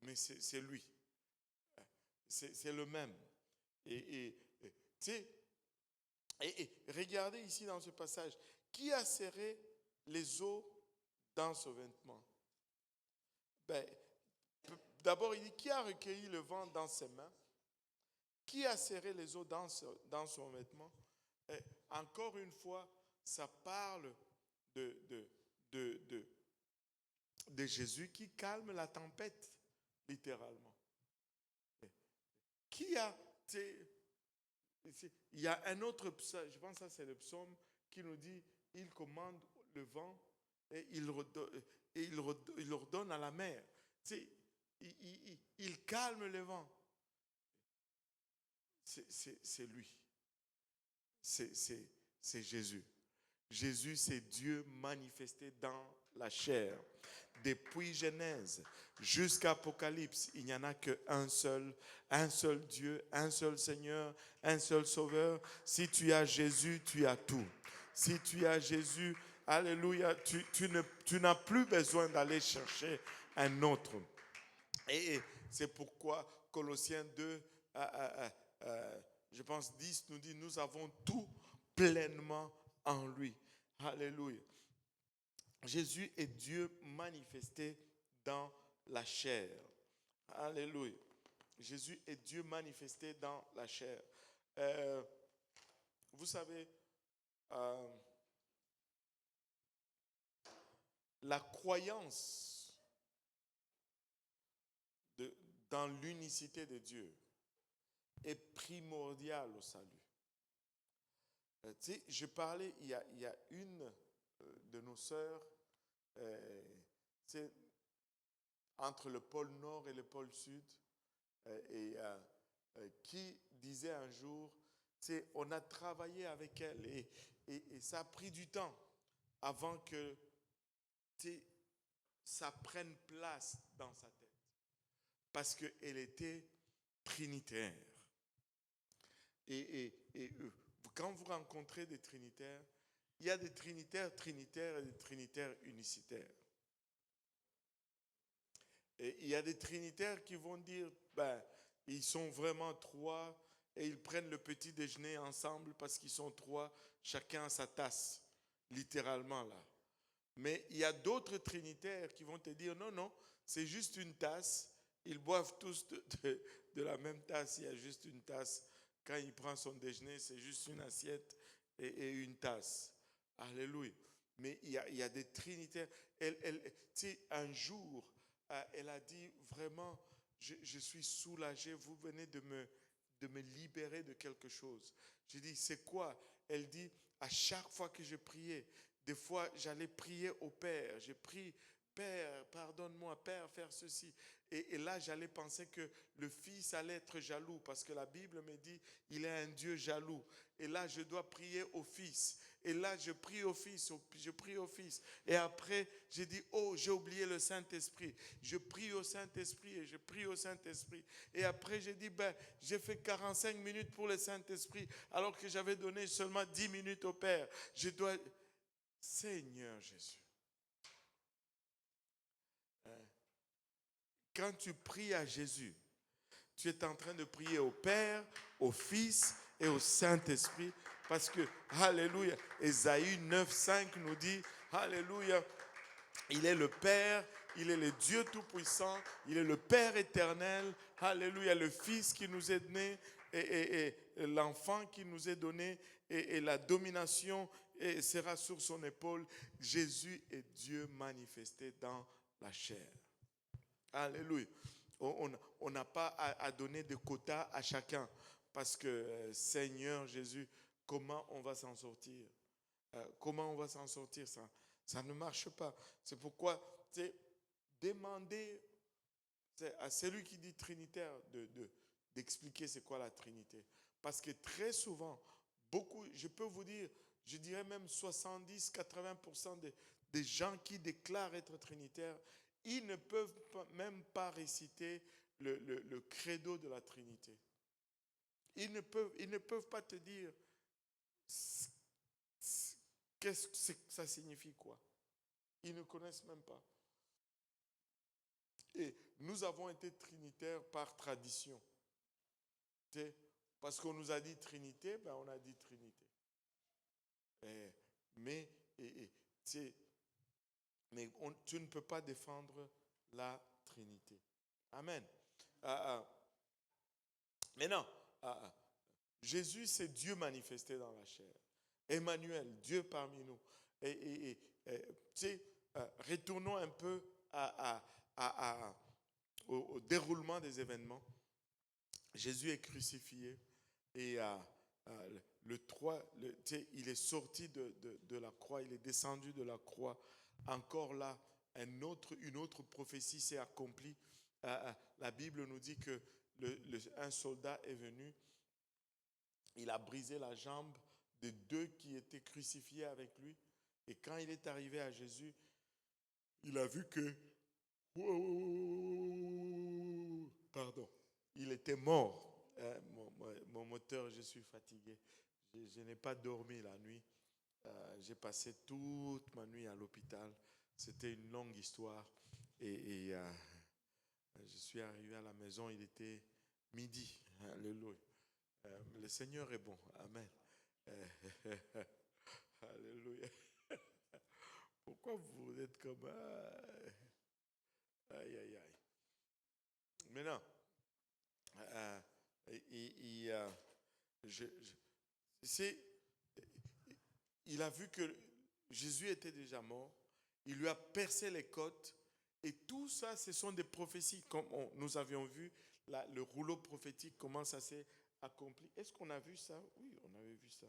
Mais c'est lui. C'est le même. Et regardez ici dans ce passage. Qui a serré les eaux dans ce vêtement? D'abord, il dit, qui a recueilli le vent dans ses mains? qui a serré les eaux dans son vêtement? Et encore une fois, ça parle de Jésus qui calme la tempête, littéralement. Qui a... Il y a un autre psaume, je pense que ça c'est le psaume, qui nous dit, il commande le vent et il ordonne à la mer. Il calme le vent. C'est lui. C'est Jésus. Jésus, c'est Dieu manifesté dans la chair. Depuis Genèse jusqu'à Apocalypse, il n'y en a qu'un seul Dieu, un seul Seigneur, un seul Sauveur. Si tu as Jésus, tu as tout. Si tu as Jésus, alléluia, tu n'as plus besoin d'aller chercher un autre. Et c'est pourquoi Colossiens 2, je pense 10 nous dit, nous avons tout pleinement en lui. Alléluia. Jésus est Dieu manifesté dans la chair. Alléluia. Jésus est Dieu manifesté dans la chair. Vous savez, la croyance dans l'unicité de Dieu est primordiale au salut. Je parlais, il y a une de nos sœurs, entre le pôle Nord et le pôle Sud, qui disait un jour, on a travaillé avec elle et ça a pris du temps avant que ça prenne place dans sa tête. Parce qu'elle était trinitaire. Et quand vous rencontrez des trinitaires, il y a des trinitaires et des trinitaires unicitaires. Et il y a des trinitaires qui vont dire, ils sont vraiment trois et ils prennent le petit déjeuner ensemble parce qu'ils sont trois, chacun a sa tasse, littéralement là. Mais il y a d'autres trinitaires qui vont te dire, non, c'est juste une tasse, ils boivent tous de la même tasse, il y a juste une tasse. Quand il prend son déjeuner, c'est juste une assiette et une tasse. Alléluia. Mais il y a des trinitaires. Un jour, elle a dit vraiment, je suis soulagée, vous venez de me libérer de quelque chose. J'ai dit, c'est quoi? Elle dit, à chaque fois que je priais, des fois j'allais prier au Père. J'ai prié, Père, pardonne-moi, Père, faire ceci. Et là, j'allais penser que le Fils allait être jaloux parce que la Bible me dit, il est un Dieu jaloux. Et là, je dois prier au Fils. Et là, je prie au Fils, je prie au Fils. Et après, j'ai dit, j'ai oublié le Saint-Esprit. Je prie au Saint-Esprit et je prie au Saint-Esprit. Et après, j'ai dit, j'ai fait 45 minutes pour le Saint-Esprit alors que j'avais donné seulement 10 minutes au Père. Je dois... Seigneur Jésus. Quand tu pries à Jésus, tu es en train de prier au Père, au Fils et au Saint-Esprit. Parce que, alléluia, Ésaïe 9,5 nous dit, alléluia, il est le Père, il est le Dieu Tout-Puissant, il est le Père éternel, alléluia, le Fils qui nous est donné et l'enfant qui nous est donné et la domination sera sur son épaule. Jésus est Dieu manifesté dans la chair. Alléluia. On n'a pas à donner de quotas à chacun parce que Seigneur Jésus, comment on va s'en sortir? Comment on va s'en sortir? Ça ne marche pas. C'est pourquoi demandez à celui qui dit trinitaire d'expliquer c'est quoi la Trinité. Parce que très souvent, je peux vous dire, je dirais même 70-80% des gens qui déclarent être trinitaires, ils ne peuvent même pas réciter le credo de la Trinité. Ils ne peuvent pas te dire qu'est-ce que ça signifie quoi. Ils ne connaissent même pas. Et nous avons été trinitaires par tradition. Parce qu'on nous a dit Trinité, on a dit Trinité. Mais tu ne peux pas défendre la Trinité. Amen. Maintenant, Jésus, c'est Dieu manifesté dans la chair. Emmanuel, Dieu parmi nous. Et, tu sais, retournons un peu au déroulement des événements. Jésus est crucifié et il est sorti de la croix, il est descendu de la croix. Encore là, une autre prophétie s'est accomplie. La Bible nous dit que un soldat est venu, il a brisé la jambe de deux qui étaient crucifiés avec lui. Et quand il est arrivé à Jésus, il a vu que, pardon, il était mort. Mon moteur, je suis fatigué. Je n'ai pas dormi la nuit. J'ai passé toute ma nuit à l'hôpital. C'était une longue histoire. Et je suis arrivé à la maison, il était midi. Alléluia. Le Seigneur est bon. Amen. Alléluia. Pourquoi vous êtes comme... aïe, aïe, aïe. Maintenant, il a vu que Jésus était déjà mort. Il lui a percé les côtes. Et tout ça, ce sont des prophéties. Comme nous avions vu le rouleau prophétique, comment ça s'est accompli. Est-ce qu'on a vu ça? Oui, on avait vu ça.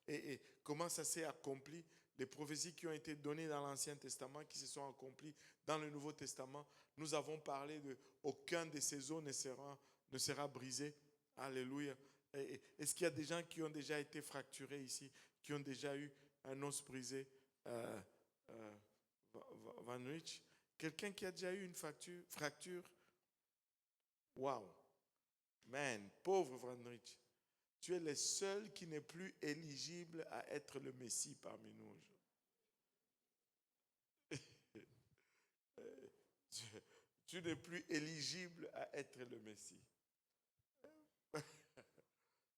Et comment ça s'est accompli. Les prophéties qui ont été données dans l'Ancien Testament, qui se sont accomplies dans le Nouveau Testament. Nous avons parlé aucun de ces os ne sera brisé. Alléluia. Est-ce qu'il y a des gens qui ont déjà été fracturés ici, qui ont déjà eu un os brisé? Van Rich? Quelqu'un qui a déjà eu une fracture? Wow. Man, pauvre Van Rich. Tu es le seul qui n'est plus éligible à être le Messie parmi nous aujourd'hui. Tu n'es plus éligible à être le Messie.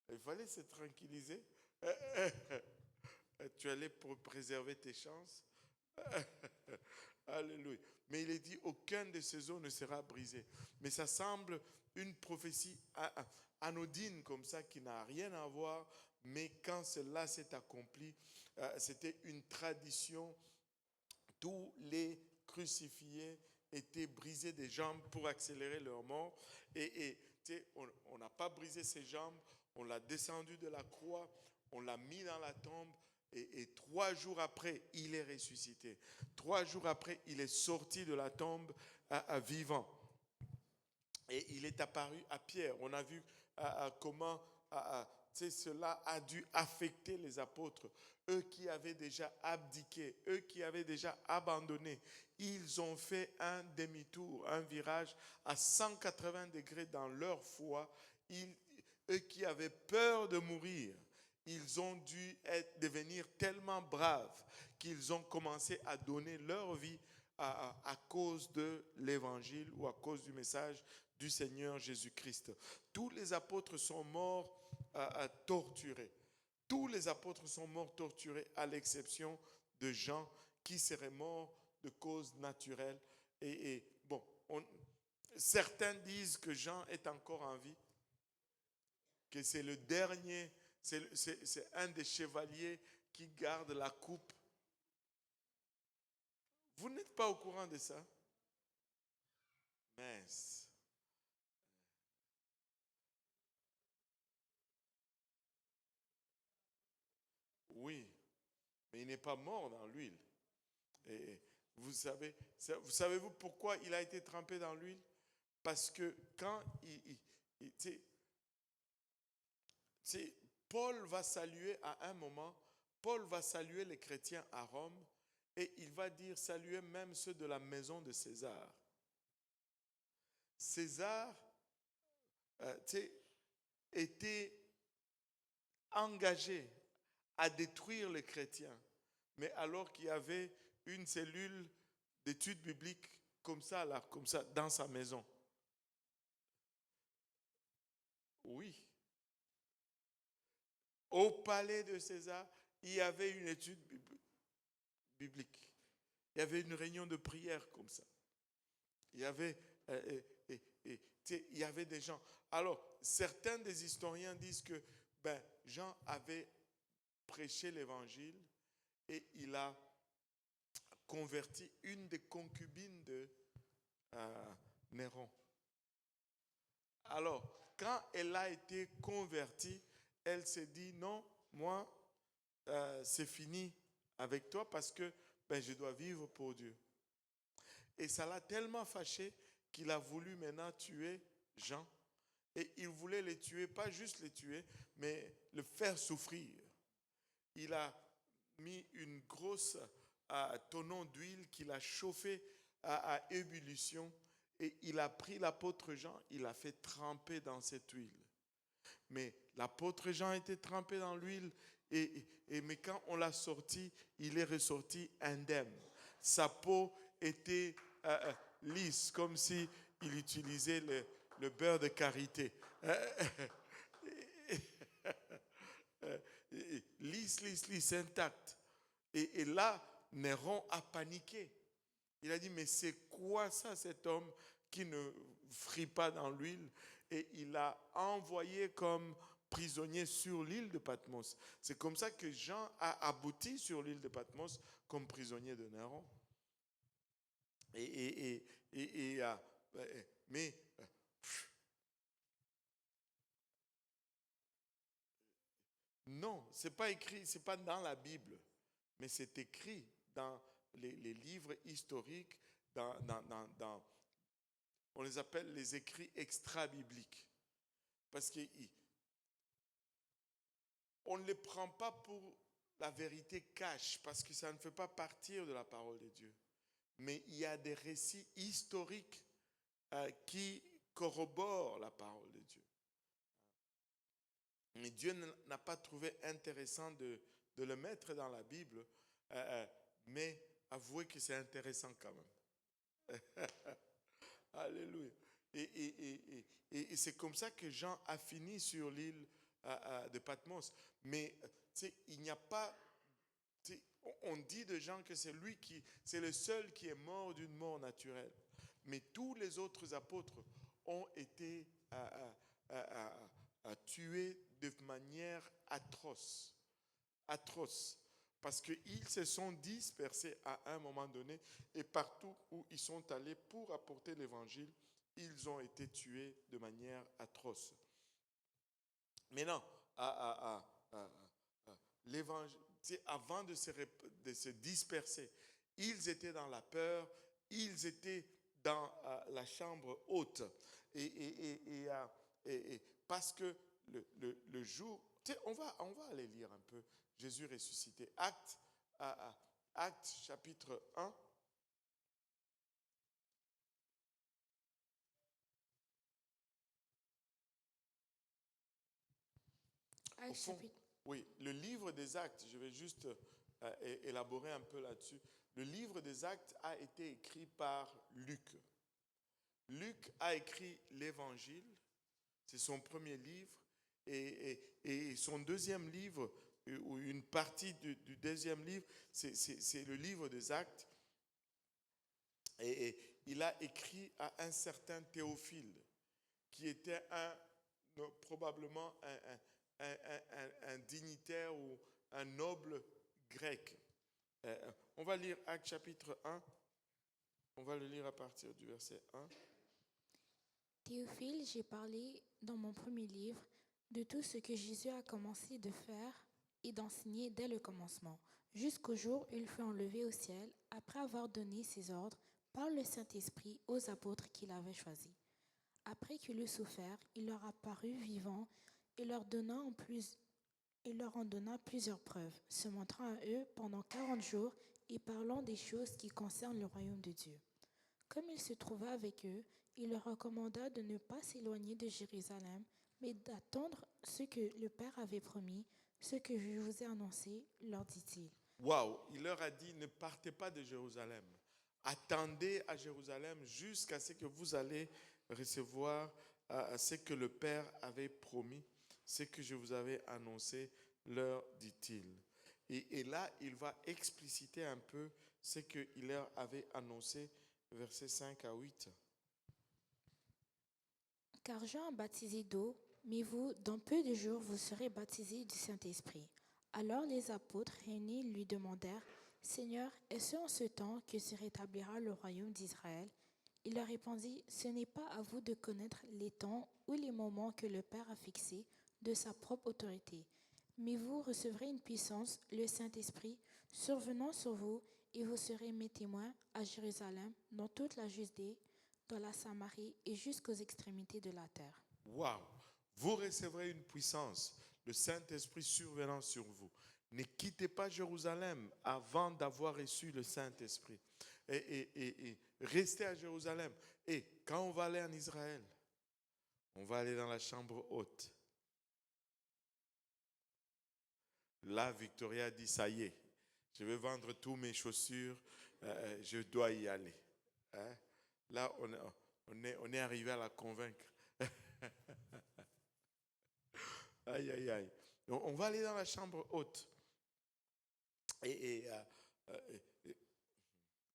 Il fallait se tranquilliser. Tu allais pour préserver tes chances. Alléluia. Mais il est dit, aucun de ces os ne sera brisé. Mais ça semble une prophétie anodine comme ça, qui n'a rien à voir. Mais quand cela s'est accompli, c'était une tradition. Tous les crucifiés étaient brisés des jambes pour accélérer leur mort. Et on n'a pas brisé ses jambes. On l'a descendu de la croix. On l'a mis dans la tombe. Et 3 jours après, il est ressuscité. 3 jours après, il est sorti de la tombe vivant. Et il est apparu à Pierre. On a vu comment cela a dû affecter les apôtres. Eux qui avaient déjà abdiqué, eux qui avaient déjà abandonné. Ils ont fait un demi-tour, un virage à 180 degrés dans leur foi. Eux qui avaient peur de mourir. Ils ont dû devenir tellement braves qu'ils ont commencé à donner leur vie à cause de l'évangile ou à cause du message du Seigneur Jésus-Christ. Tous les apôtres sont morts torturés. Tous les apôtres sont morts torturés à l'exception de Jean qui serait mort de cause naturelle. Et bon, certains disent que Jean est encore en vie, que c'est le dernier. C'est un des chevaliers qui garde la coupe. Vous n'êtes pas au courant de ça? Mince. Oui, mais il n'est pas mort dans l'huile. Et savez-vous pourquoi il a été trempé dans l'huile? Parce que quand Paul va saluer à un moment, Paul va saluer les chrétiens à Rome et il va dire saluer même ceux de la maison de César. César était engagé à détruire les chrétiens, mais alors qu'il y avait une cellule d'études bibliques comme ça dans sa maison. Oui. Au palais de César, il y avait une étude biblique. Il y avait une réunion de prière comme ça. Il y avait Tu sais, il y avait des gens. Alors, certains des historiens disent que Jean avait prêché l'évangile et il a converti une des concubines de Néron. Alors, quand elle a été convertie, elle s'est dit non, moi, c'est fini avec toi parce que je dois vivre pour Dieu. Et ça l'a tellement fâché qu'il a voulu maintenant tuer Jean. Et il voulait les tuer, pas juste les tuer, mais le faire souffrir. Il a mis une grosse tonneau d'huile qu'il a chauffé à ébullition et il a pris l'apôtre Jean, il l'a fait tremper dans cette huile. Mais l'apôtre Jean était trempé dans l'huile mais quand on l'a sorti, il est ressorti indemne. Sa peau était lisse, comme si il utilisait le beurre de karité. Lisse, intact. Et là, Néron a paniqué. Il a dit, mais c'est quoi ça, cet homme qui ne frit pas dans l'huile? Et il l'a envoyé comme prisonnier sur l'île de Patmos. C'est comme ça que Jean a abouti sur l'île de Patmos comme prisonnier de Néron. Non, c'est pas écrit, c'est pas dans la Bible, mais c'est écrit dans les livres historiques, on les appelle les écrits extra-bibliques. Parce qu'on ne les prend pas pour la vérité cache, parce que ça ne fait pas partir de la parole de Dieu. Mais il y a des récits historiques qui corroborent la parole de Dieu. Mais Dieu n'a pas trouvé intéressant de le mettre dans la Bible, mais avouez que c'est intéressant quand même. Alléluia. Et c'est comme ça que Jean a fini sur l'île de Patmos. Mais il n'y a pas... On dit de Jean que c'est c'est le seul qui est mort d'une mort naturelle. Mais tous les autres apôtres ont été tués de manière atroce. Atroce. Parce qu'ils se sont dispersés à un moment donné et partout où ils sont allés pour apporter l'évangile, ils ont été tués de manière atroce. Maintenant, l'évangile, avant de se disperser, ils étaient dans la peur, ils étaient dans la chambre haute. Et parce que le jour, on va aller lire un peu Jésus ressuscité. Actes chapitre 1. Oui, le livre des Actes, je vais juste élaborer un peu là-dessus. Le livre des Actes a été écrit par Luc. Luc a écrit l'Évangile, c'est son premier livre, et son deuxième livre, ou une partie du deuxième livre, c'est le livre des Actes. Et il a écrit à un certain Théophile, qui était probablement un dignitaire ou un noble grec. On va lire Actes chapitre 1. On va le lire à partir du verset 1. Théophile, j'ai parlé dans mon premier livre de tout ce que Jésus a commencé de faire et d'enseigner dès le commencement, jusqu'au jour où il fut enlevé au ciel, après avoir donné ses ordres par le Saint-Esprit aux apôtres qu'il avait choisis. Après qu'il eut souffert, il leur apparut vivant et leur en donna plusieurs preuves, se montrant à eux pendant 40 jours et parlant des choses qui concernent le royaume de Dieu. Comme il se trouvait avec eux, il leur recommanda de ne pas s'éloigner de Jérusalem, mais d'attendre ce que le Père avait promis, ce que je vous ai annoncé, leur dit-il. Waouh, il leur a dit, ne partez pas de Jérusalem. Attendez à Jérusalem jusqu'à ce que vous allez recevoir ce que le Père avait promis, ce que je vous avais annoncé, leur dit-il. Et là, il va expliciter un peu ce qu'il leur avait annoncé, versets 5 à 8. Car Jean a baptisé d'eau, mais vous, dans peu de jours, vous serez baptisés du Saint-Esprit. Alors les apôtres réunis lui demandèrent, Seigneur, est-ce en ce temps que se rétablira le royaume d'Israël? Il leur répondit, ce n'est pas à vous de connaître les temps ou les moments que le Père a fixés de sa propre autorité, mais vous recevrez une puissance, le Saint-Esprit, survenant sur vous, et vous serez mes témoins à Jérusalem, dans toute la Judée, dans la Samarie et jusqu'aux extrémités de la terre. Waouh! Vous recevrez une puissance, le Saint-Esprit survenant sur vous. Ne quittez pas Jérusalem avant d'avoir reçu le Saint-Esprit. Et restez à Jérusalem. Et quand on va aller en Israël, on va aller dans la chambre haute. Là, Victoria dit, ça y est, je vais vendre tous mes chaussures, je dois y aller. Hein? Là, on est arrivé à la convaincre. Aïe, aïe, aïe. Donc, on va aller dans la chambre haute.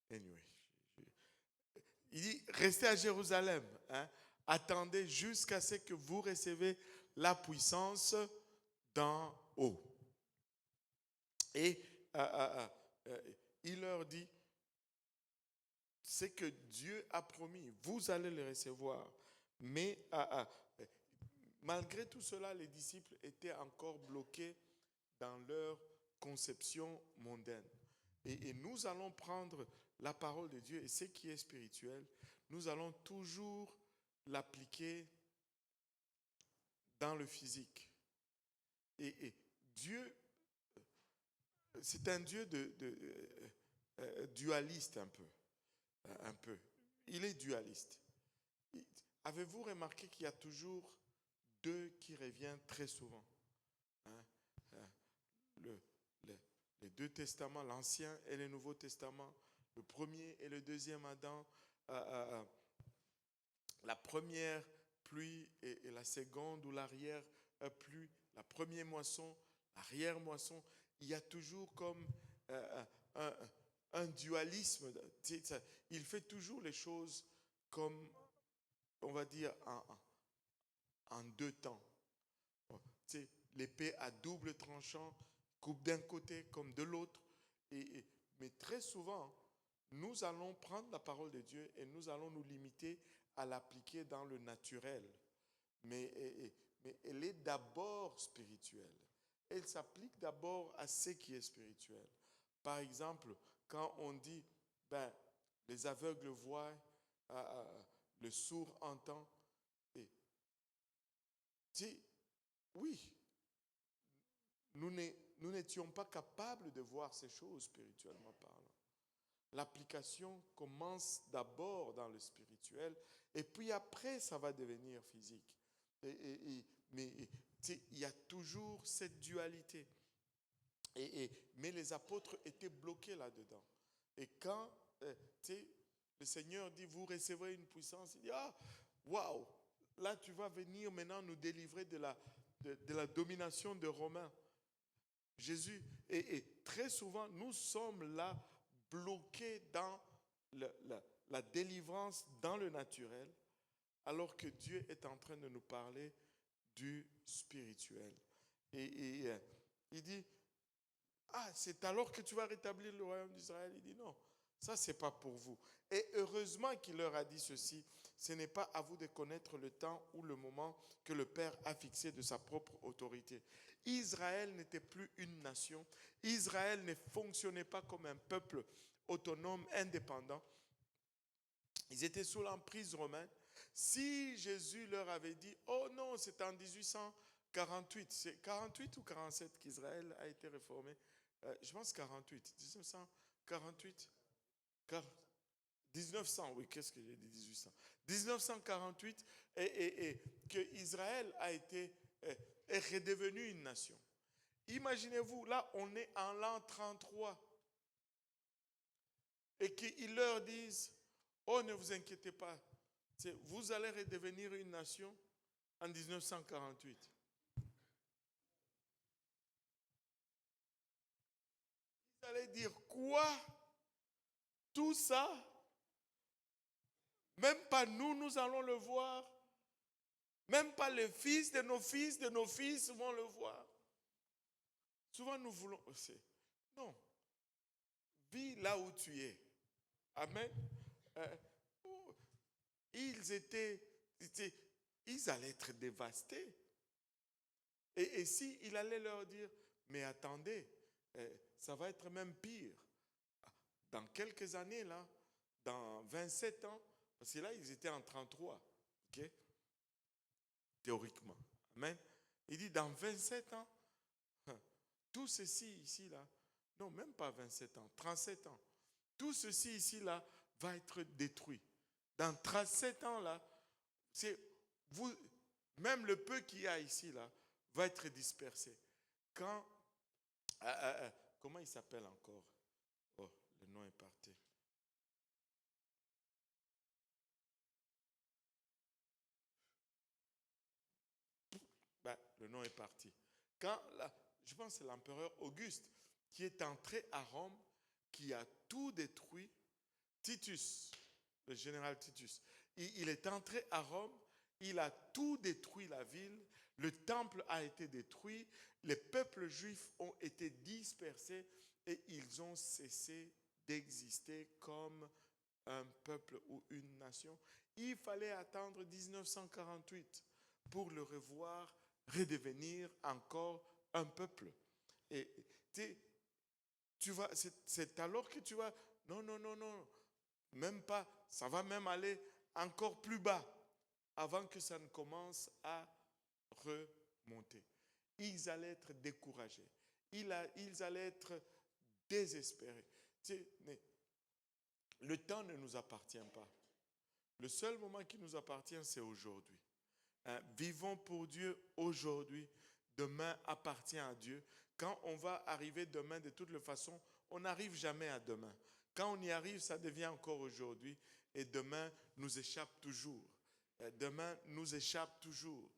Anyway. Il dit, restez à Jérusalem. Hein? Attendez jusqu'à ce que vous recevez la puissance d'en haut. Et il leur dit, c'est que Dieu a promis, vous allez le recevoir. Mais malgré tout cela, les disciples étaient encore bloqués dans leur conception mondaine. Et nous allons prendre la parole de Dieu et ce qui est spirituel, nous allons toujours l'appliquer dans le physique. Et Dieu, c'est un Dieu dualiste un peu. Il est dualiste. Avez-vous remarqué qu'il y a toujours deux qui reviennent très souvent? Les deux testaments, l'Ancien et le Nouveau Testament, le premier et le deuxième Adam, la première pluie et la seconde ou l'arrière pluie, la première moisson, l'arrière moisson. Il y a toujours comme un dualisme. Il fait toujours les choses comme, on va dire, en deux temps. L'épée à double tranchant coupe d'un côté comme de l'autre. Mais très souvent, nous allons prendre la parole de Dieu et nous allons nous limiter à l'appliquer dans le naturel. Mais elle est d'abord spirituelle. Elle s'applique d'abord à ce qui est spirituel. Par exemple, quand on dit, les aveugles voient, le sourd entend. Oui, nous n'étions pas capables de voir ces choses spirituellement parlant. L'application commence d'abord dans le spirituel et puis après ça va devenir physique. Mais il y a toujours cette dualité. Mais les apôtres étaient bloqués là-dedans. Et quand le Seigneur dit, vous recevrez une puissance, il dit, waouh, là tu vas venir maintenant nous délivrer de la domination des Romains. Jésus, et très souvent, nous sommes là bloqués dans la délivrance dans le naturel, alors que Dieu est en train de nous parler du spirituel. Et il dit, c'est alors que tu vas rétablir le royaume d'Israël. Il dit non, ça c'est pas pour vous. Et heureusement qu'il leur a dit ceci, ce n'est pas à vous de connaître le temps ou le moment que le Père a fixé de sa propre autorité. Israël n'était plus une nation. Israël ne fonctionnait pas comme un peuple autonome, indépendant. Ils étaient sous l'emprise romaine. Si Jésus leur avait dit, oh non, c'est en 1848, c'est 48 ou 47 qu'Israël a été réformé. Je pense 48, 1948, 1900, oui, qu'est-ce que j'ai dit, 1800. 1948, et que Israël est redevenu une nation. Imaginez-vous, là, on est en l'an 33, et qu'ils leur disent, oh, ne vous inquiétez pas, vous allez redevenir une nation en 1948. Ils allaient dire, quoi? Tout ça? Même pas nous allons le voir. Même pas les fils de nos fils vont le voir. Souvent nous voulons... Non. Vis là où tu es. Amen. Ils allaient être dévastés. Et si il allait leur dire, mais attendez, ça va être même pire. Dans quelques années, là, dans 27 ans, parce que là, ils étaient en 33, ok? Théoriquement. Amen. Il dit, dans 27 ans, tout ceci ici, là, non, même pas 27 ans, 37 ans, tout ceci ici, là, va être détruit. Dans 37 ans, là, même le peu qu'il y a ici, là, va être dispersé. Quand, comment il s'appelle encore? Oh, le nom est parti. Le nom est parti. Quand, je pense que c'est l'empereur Auguste qui est entré à Rome, qui a tout détruit. Titus, le général Titus, il est entré à Rome, il a tout détruit la ville, le temple a été détruit, les peuples juifs ont été dispersés et ils ont cessé d'exister comme un peuple ou une nation. Il fallait attendre 1948 pour le revoir redevenir encore un peuple. Et tu vas, c'est alors que tu vas, non, même pas, ça va même aller encore plus bas avant que ça ne commence à remonter. Ils allaient être découragés. Ils allaient être désespérés. Mais le temps ne nous appartient pas. Le seul moment qui nous appartient, c'est aujourd'hui. Vivons pour Dieu aujourd'hui. Demain appartient à Dieu. Quand on va arriver demain, de toute façon, on n'arrive jamais à demain. Quand on y arrive, ça devient encore aujourd'hui. Et demain nous échappe toujours. Demain nous échappe toujours.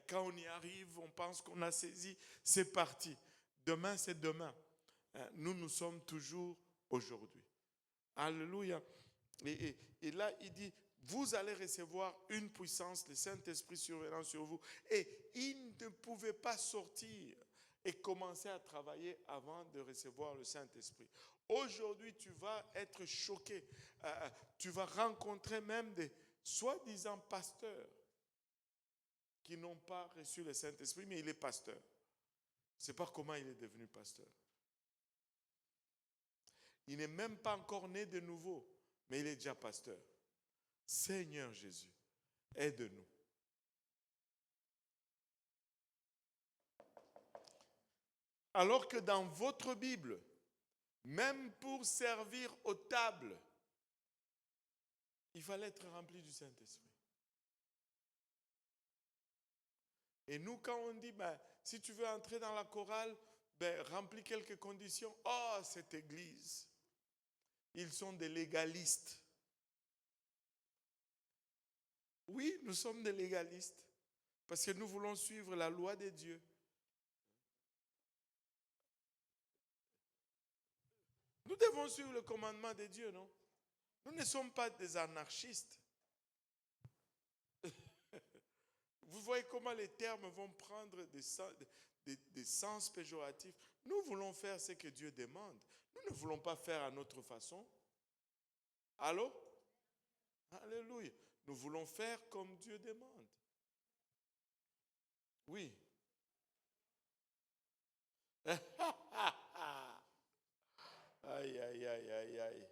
Quand on y arrive, on pense qu'on a saisi, c'est parti. Demain, c'est demain. Nous sommes toujours aujourd'hui. Alléluia. Et là, il dit, vous allez recevoir une puissance, le Saint-Esprit survenant sur vous. Et il ne pouvait pas sortir et commencer à travailler avant de recevoir le Saint-Esprit. Aujourd'hui, tu vas être choqué. Tu vas rencontrer même des soi-disant pasteurs qui n'ont pas reçu le Saint-Esprit, mais il est pasteur. Je ne sais pas comment il est devenu pasteur. Il n'est même pas encore né de nouveau, mais il est déjà pasteur. Seigneur Jésus, aide-nous. Alors que dans votre Bible, même pour servir aux tables, il fallait être rempli du Saint-Esprit. Et nous, quand on dit, si tu veux entrer dans la chorale, remplis quelques conditions. Oh, cette église, ils sont des légalistes. Oui, nous sommes des légalistes, parce que nous voulons suivre la loi de Dieu. Nous devons suivre le commandement de Dieu, non? Nous ne sommes pas des anarchistes. Vous voyez comment les termes vont prendre des sens péjoratifs. Nous voulons faire ce que Dieu demande. Nous ne voulons pas faire à notre façon. Allô? Alléluia. Nous voulons faire comme Dieu demande. Oui. Aïe, aïe, aïe, aïe, aïe.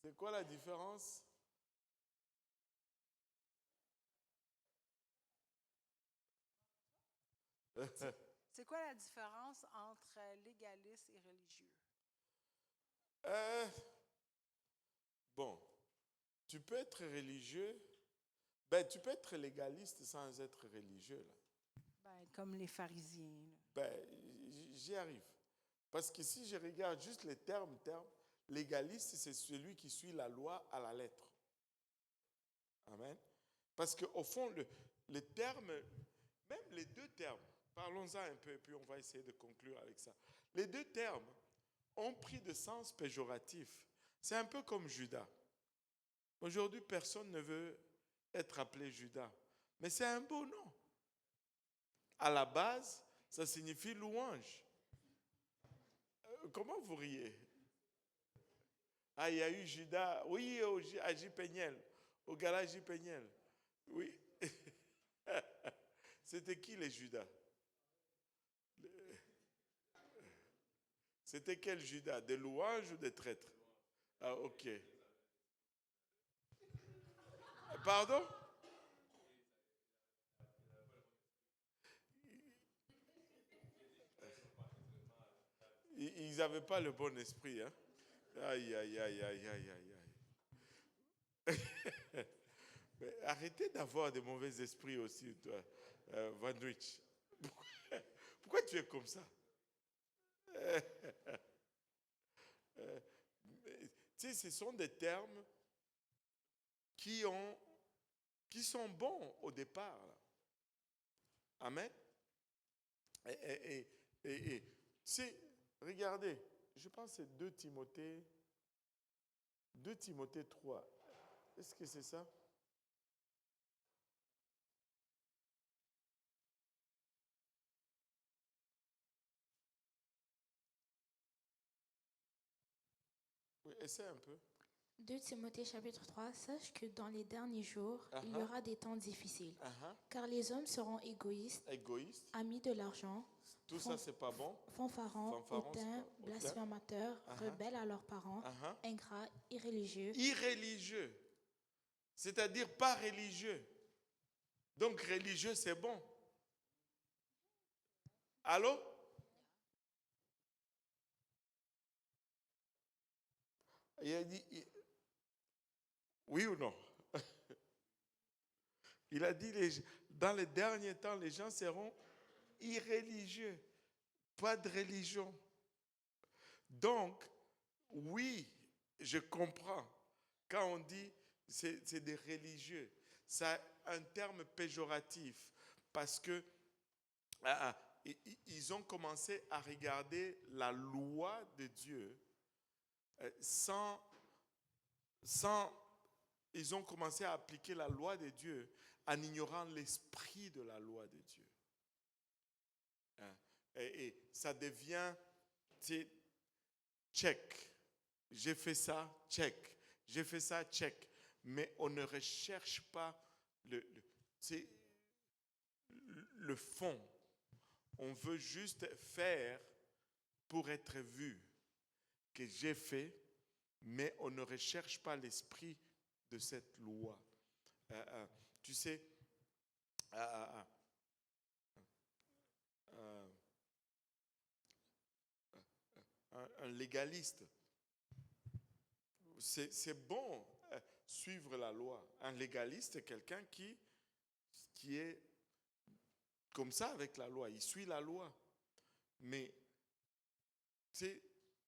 C'est quoi la différence? C'est quoi la différence entre légaliste et religieux? Bon, tu peux être religieux, tu peux être légaliste sans être religieux. Là. Comme les pharisiens. J'y arrive. Parce que si je regarde juste les termes, légaliste, c'est celui qui suit la loi à la lettre. Amen. Parce qu'au fond, le terme, même les deux termes, parlons-en un peu et puis on va essayer de conclure avec ça. Les deux termes ont pris de sens péjoratif. C'est un peu comme Judas. Aujourd'hui, personne ne veut être appelé Judas. Mais c'est un beau nom. À la base, ça signifie louange. Comment vous riez? Ah, il y a eu Judas. Oui, à J. Péniel. Au gala J. Péniel. Oui. C'était qui les Judas? C'était quel Judas? Des louanges ou des traîtres? Ah, ok. Pardon? Ils n'avaient pas le bon esprit. Hein? Aïe, aïe, aïe, aïe, aïe, aïe, aïe. Mais arrêtez d'avoir des mauvais esprits aussi, toi, Van Rich. Pourquoi tu es comme ça? Tu sais, ce sont des termes qui sont bons au départ. Là. Amen. Tu sais, regardez, je pense que c'est 2 Timothée 3. Est-ce que c'est ça? Oui, essaie un peu. 2 Timothée chapitre 3, sache que dans les derniers jours, il y aura des temps difficiles, car les hommes seront égoïstes, amis de l'argent, tout ça c'est pas bon, fanfarons, hautains, blasphémateurs, rebelles à leurs parents, ingrats, irréligieux, c'est-à-dire pas religieux. Donc religieux c'est bon. Allô? Il a dit, oui ou non? Il a dit, dans les derniers temps, les gens seront irréligieux, pas de religion. Donc, oui, je comprends. Quand on dit c'est des religieux, c'est un terme péjoratif parce que ils ont commencé à regarder la loi de Dieu ils ont commencé à appliquer la loi de Dieu en ignorant l'esprit de la loi de Dieu. Et ça devient, check. J'ai fait ça, check. J'ai fait ça, check. Mais on ne recherche pas le fond. On veut juste faire pour être vu que j'ai fait, mais on ne recherche pas l'esprit de cette loi. Tu sais, un légaliste, c'est bon suivre la loi. Un légaliste est quelqu'un qui est comme ça avec la loi. Il suit la loi. Mais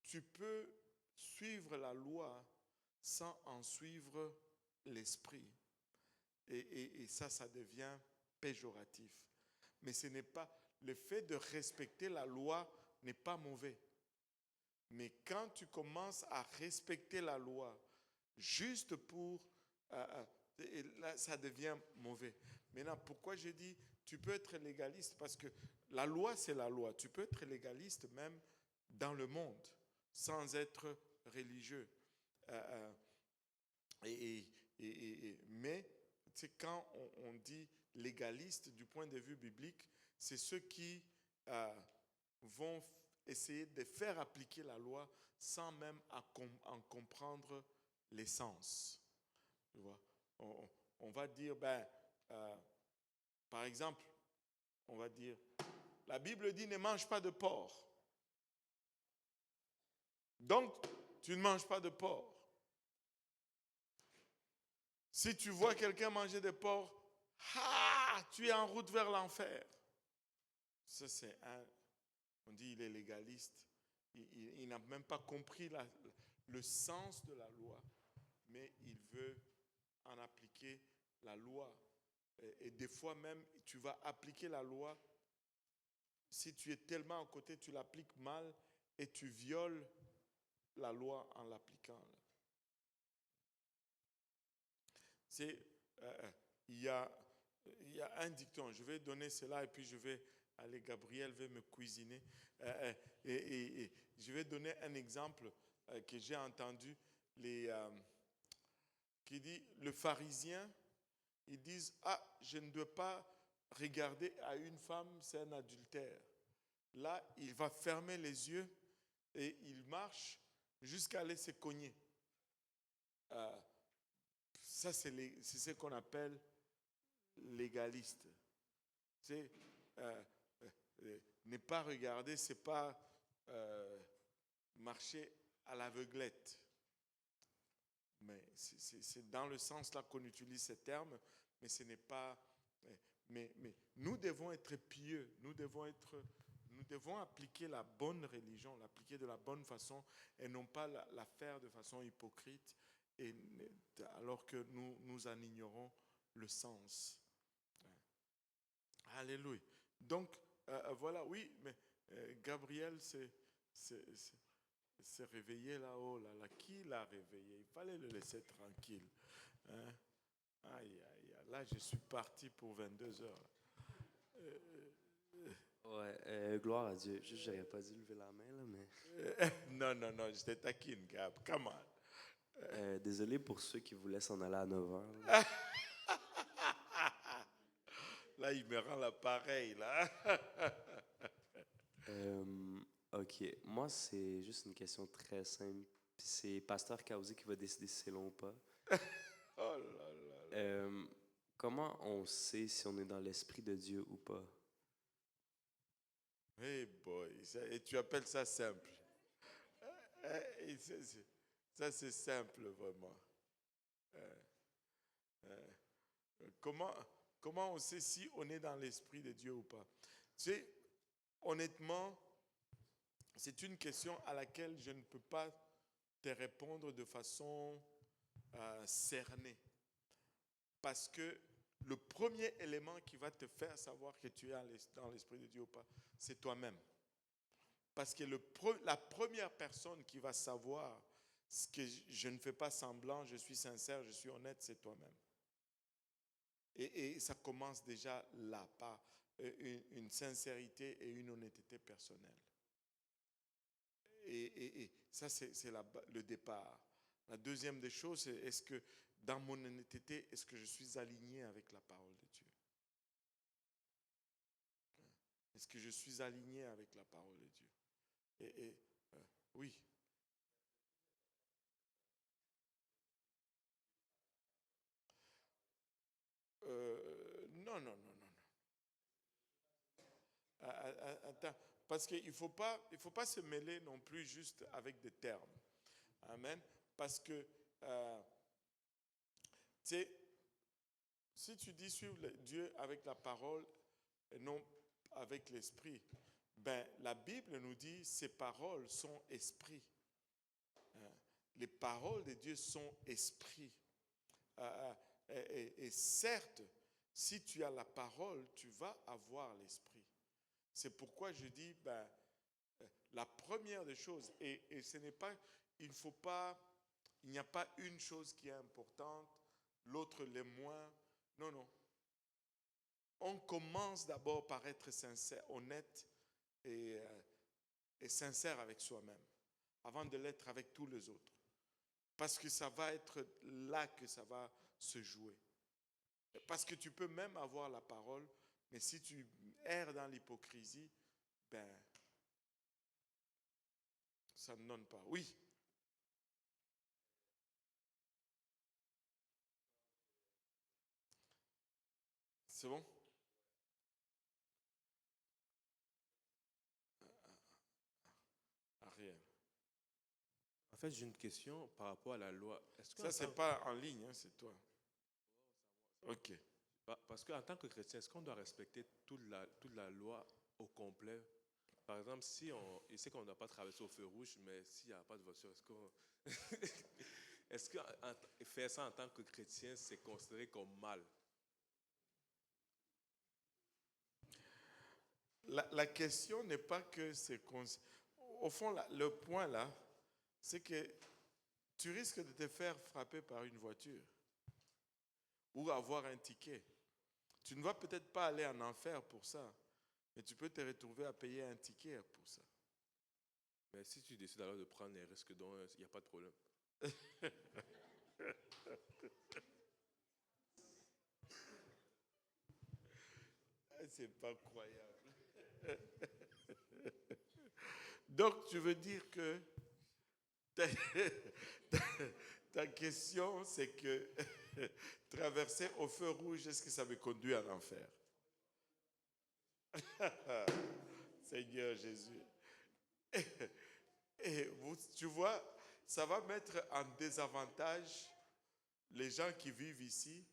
tu peux suivre la loi sans en suivre l'esprit. Et ça devient péjoratif. Mais ce n'est pas, le fait de respecter la loi n'est pas mauvais. Mais quand tu commences à respecter la loi juste pour, là, ça devient mauvais. Maintenant, pourquoi j'ai dit, tu peux être légaliste? Parce que la loi, c'est la loi. Tu peux être légaliste même dans le monde sans être religieux. Mais quand on dit légaliste du point de vue biblique, c'est ceux qui vont essayer de faire appliquer la loi sans même en comprendre l'essence. Tu vois? On va dire, par exemple, on va dire, la Bible dit ne mange pas de porc. Donc, tu ne manges pas de porc. Si tu vois quelqu'un manger de porc, tu es en route vers l'enfer. Ça, c'est on dit il est légaliste. Il n'a même pas compris le sens de la loi, mais il veut en appliquer la loi. Et des fois même, tu vas appliquer la loi. Si tu es tellement à côté, tu l'appliques mal et tu violes la loi en l'appliquant. il y a un dicton. Je vais donner cela et puis je vais aller, Gabriel va me cuisiner. Et je vais donner un exemple que j'ai entendu, qui dit, le pharisien, ils disent, je ne dois pas regarder à une femme, c'est un adultère. Là, il va fermer les yeux et il marche jusqu'à aller se cogner. Ça, c'est ce qu'on appelle légaliste. C'est ne pas regarder, c'est pas marcher à l'aveuglette. Mais c'est dans le sens là qu'on utilise ces termes, mais ce n'est pas. Mais nous devons être pieux, nous devons appliquer la bonne religion, l'appliquer de la bonne façon et non pas la faire de façon hypocrite, alors que nous en ignorons le sens. Alléluia. Donc, voilà, oui, mais Gabriel s'est réveillé là-haut. Là. Qui l'a réveillé? Il fallait le laisser tranquille. Hein? Aïe, aïe, aïe. Là, je suis parti pour 22 heures. Ouais, gloire à Dieu. Juste, j'aurais pas dû lever la main, là, mais... Non, je te taquine, Gab. Come on. Désolé pour ceux qui voulaient s'en aller à 9 heures. Là, il me rend l'appareil, là. OK. Moi, c'est juste une question très simple. Puis c'est Pasteur Kausi qui va décider si c'est long ou pas. Oh là là. Comment on sait si on est dans l'esprit de Dieu ou pas? Hey boy, et tu appelles ça simple. Ça, c'est simple, vraiment. Comment on sait si on est dans l'esprit de Dieu ou pas? Tu sais, honnêtement, c'est une question à laquelle je ne peux pas te répondre de façon cernée. Parce que le premier élément qui va te faire savoir que tu es dans l'esprit de Dieu ou pas, c'est toi-même. Parce que la première personne qui va savoir ce que je ne fais pas semblant, je suis sincère, je suis honnête, c'est toi-même. Et ça commence déjà là, par une sincérité et une honnêteté personnelle. Et ça, c'est le départ. La deuxième des choses, c'est est-ce que dans mon honnêteté, est-ce que je suis aligné avec la parole de Dieu? Est-ce que je suis aligné avec la parole de Dieu? Oui. Non. Attends, parce qu'il ne faut pas se mêler non plus juste avec des termes. Amen. Parce que, tu sais, si tu dis suivre Dieu avec la parole et non avec l'esprit, ben, la Bible nous dit ces paroles sont esprit. Les paroles de Dieu sont esprit. Et certes, si tu as la parole, tu vas avoir l'esprit. C'est pourquoi je dis, la première des choses, et ce n'est pas, il n'y a pas une chose qui est importante, l'autre l'est moins. Non. On commence d'abord par être sincère, honnête et sincère avec soi-même, avant de l'être avec tous les autres. Parce que ça va être là que ça va se jouer. Parce que tu peux même avoir la parole, mais si tu erres dans l'hypocrisie, ça ne donne pas. Oui. C'est bon? Ariel. En fait, j'ai une question par rapport à la loi. Ça, c'est pas en ligne, hein, c'est toi. Ok. Parce qu'en tant que chrétien, est-ce qu'on doit respecter toute la loi au complet? Par exemple, il sait qu'on ne doit pas traverser au feu rouge, mais s'il n'y a pas de voiture, est-ce que faire ça en tant que chrétien, c'est considéré comme mal? La question n'est pas que c'est... Au fond, le point là, c'est que tu risques de te faire frapper par une voiture. ou avoir un ticket. Tu ne vas peut-être pas aller en enfer pour ça, mais tu peux te retrouver à payer un ticket pour ça. Mais si tu décides alors de prendre les risques, donc il n'y a pas de problème. C'est pas croyable. Donc, tu veux dire que ta question, c'est que traverser au feu rouge, est-ce que ça me conduit en enfer? Seigneur Jésus. Et tu vois, ça va mettre en désavantage les gens qui vivent ici.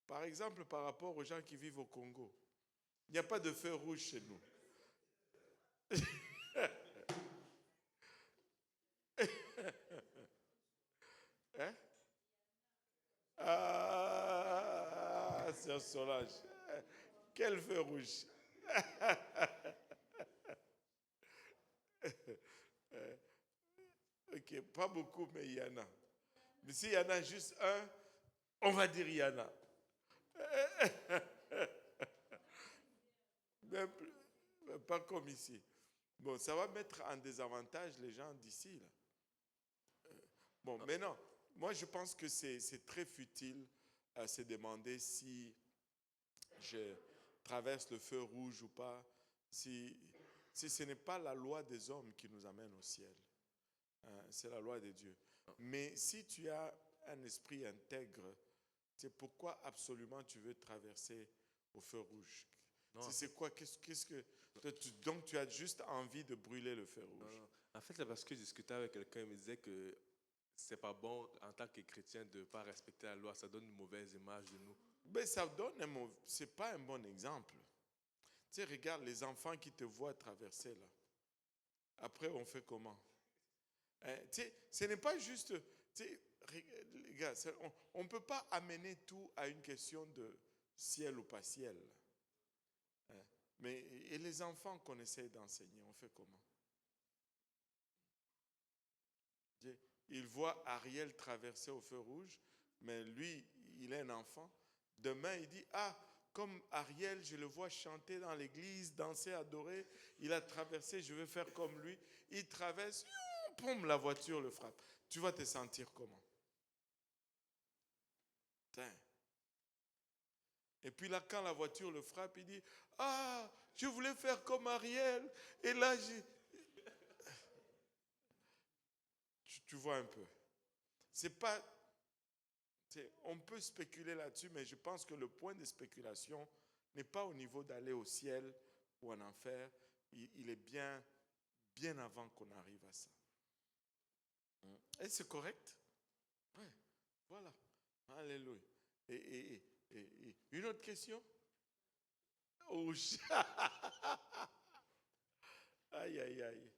Par exemple, par rapport aux gens qui vivent au Congo. Il n'y a pas de feu rouge chez nous. Hein? Ah, Sœur Solange. Quel feu rouge. Ok, pas beaucoup, mais il y en a. Mais s'il y en a juste un, on va dire il y en a. Même pas comme ici. Bon, ça va mettre en désavantage les gens d'ici, là. Bon, maintenant, moi je pense que c'est très futile à se demander si je traverse le feu rouge ou pas, si ce n'est pas la loi des hommes qui nous amène au ciel. C'est la loi de Dieu. Mais si tu as un esprit intègre, c'est pourquoi absolument tu veux traverser au feu rouge. Non, C'est quoi? Qu'est-ce que donc tu as juste envie de brûler le feu rouge? non. En fait, c'est parce que je discutais avec quelqu'un, il me disait que c'est pas bon en tant que chrétien de ne pas respecter la loi. Ça donne une mauvaise image de nous. Mais ça donne c'est pas un bon exemple. Tu sais, regarde les enfants qui te voient traverser là. Après, on fait comment? Hein, tu sais, ce n'est pas juste. Tu sais, les gars, on ne peut pas amener tout à une question de ciel ou pas ciel. Hein, mais et les enfants qu'on essaie d'enseigner, on fait comment? Tu sais, il voit Ariel traverser au feu rouge, mais lui, il est un enfant. Demain, il dit, ah, comme Ariel, je le vois chanter dans l'église, danser, adorer. Il a traversé, je vais faire comme lui. Il traverse, poum, la voiture le frappe. Tu vas te sentir comment? Putain. Et puis là, quand la voiture le frappe, il dit, ah, je voulais faire comme Ariel. Et là, tu vois un peu. C'est pas... On peut spéculer là-dessus, mais je pense que le point de spéculation n'est pas au niveau d'aller au ciel ou en enfer. Il est bien, bien avant qu'on arrive à ça. Et c'est correct? Oui, voilà. Alléluia. Et une autre question? Oh, aïe, aïe, aïe.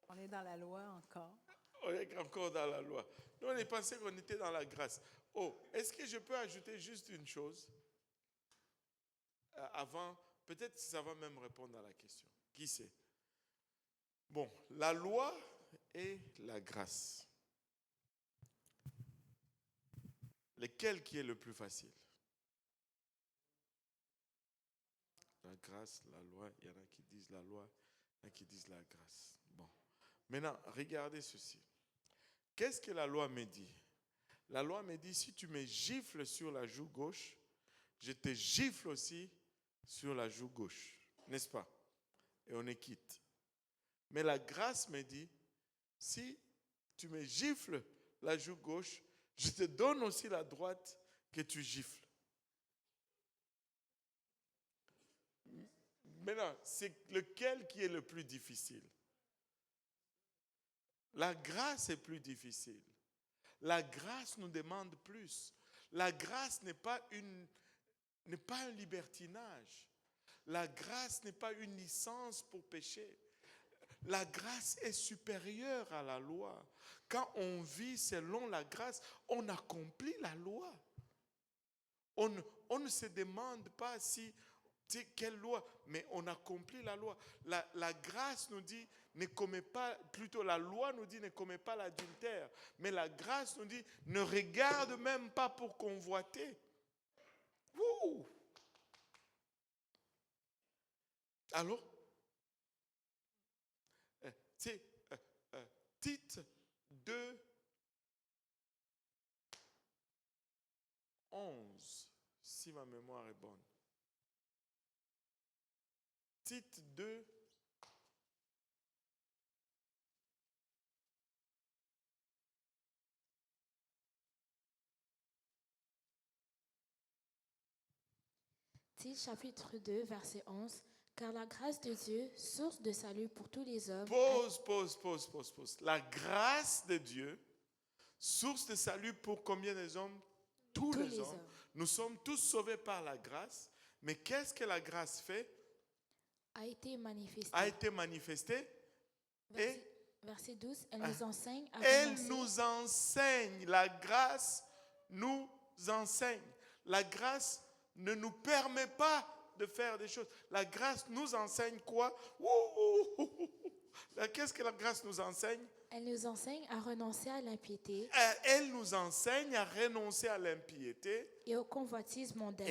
On est dans la loi encore. On est encore dans la loi. Nous, on est pensé qu'on était dans la grâce. Oh, est-ce que je peux ajouter juste une chose avant? Peut-être que ça va même répondre à la question. Qui sait? Bon, la loi et la grâce. Lequel qui est le plus facile? La grâce, la loi. Il y en a qui disent la loi, il y en a qui disent la grâce. Bon. Maintenant, regardez ceci. Qu'est-ce que la loi me dit? La loi me dit, si tu me gifles sur la joue gauche, je te gifle aussi sur la joue gauche. N'est-ce pas? Et on est quitte. Mais la grâce me dit, si tu me gifles la joue gauche, je te donne aussi la droite que tu gifles. Maintenant, c'est lequel qui est le plus difficile? La grâce est plus difficile. La grâce nous demande plus. La grâce n'est pas un libertinage. La grâce n'est pas une licence pour pécher. La grâce est supérieure à la loi. Quand on vit selon la grâce, on accomplit la loi. On ne se demande pas si Tu sais, quelle loi? Mais on accomplit la loi. La grâce nous dit, ne commets pas, plutôt la loi nous dit, ne commets pas l'adultère. Mais la grâce nous dit, ne regarde même pas pour convoiter. Ouh! Alors, tu sais, Tite 2, 11, si ma mémoire est bonne. Tite 2, Tite chapitre 2, verset 11. Car la grâce de Dieu, source de salut pour tous les hommes. pause. La grâce de Dieu, source de salut pour combien des hommes? Tous les hommes. Nous sommes tous sauvés par la grâce. Mais qu'est-ce que la grâce fait? A été manifestée. A été manifestée. Verset 12, elle nous enseigne à Elle renoncer. nous enseigne. La grâce nous enseigne. La grâce ne nous permet pas de faire des choses. La grâce nous enseigne quoi? Qu'est-ce que la grâce nous enseigne? Elle nous enseigne à renoncer à l'impiété Elle nous enseigne à renoncer à l'impiété et au convoitise mondain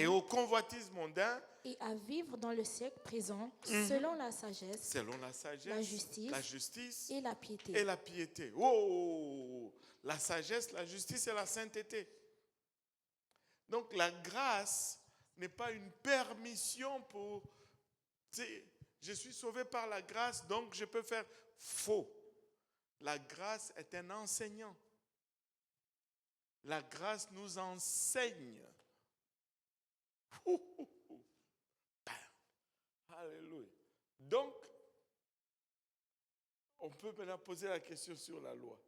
et à vivre dans le siècle présent selon la sagesse, la justice et la piété. et la piété. Oh, la sagesse, la justice et la sainteté. Donc la grâce n'est pas une permission pour... Je suis sauvé par la grâce, donc je peux faire faux. La grâce est un enseignant. La grâce nous enseigne. Alléluia. Donc, on peut maintenant poser la question sur la loi.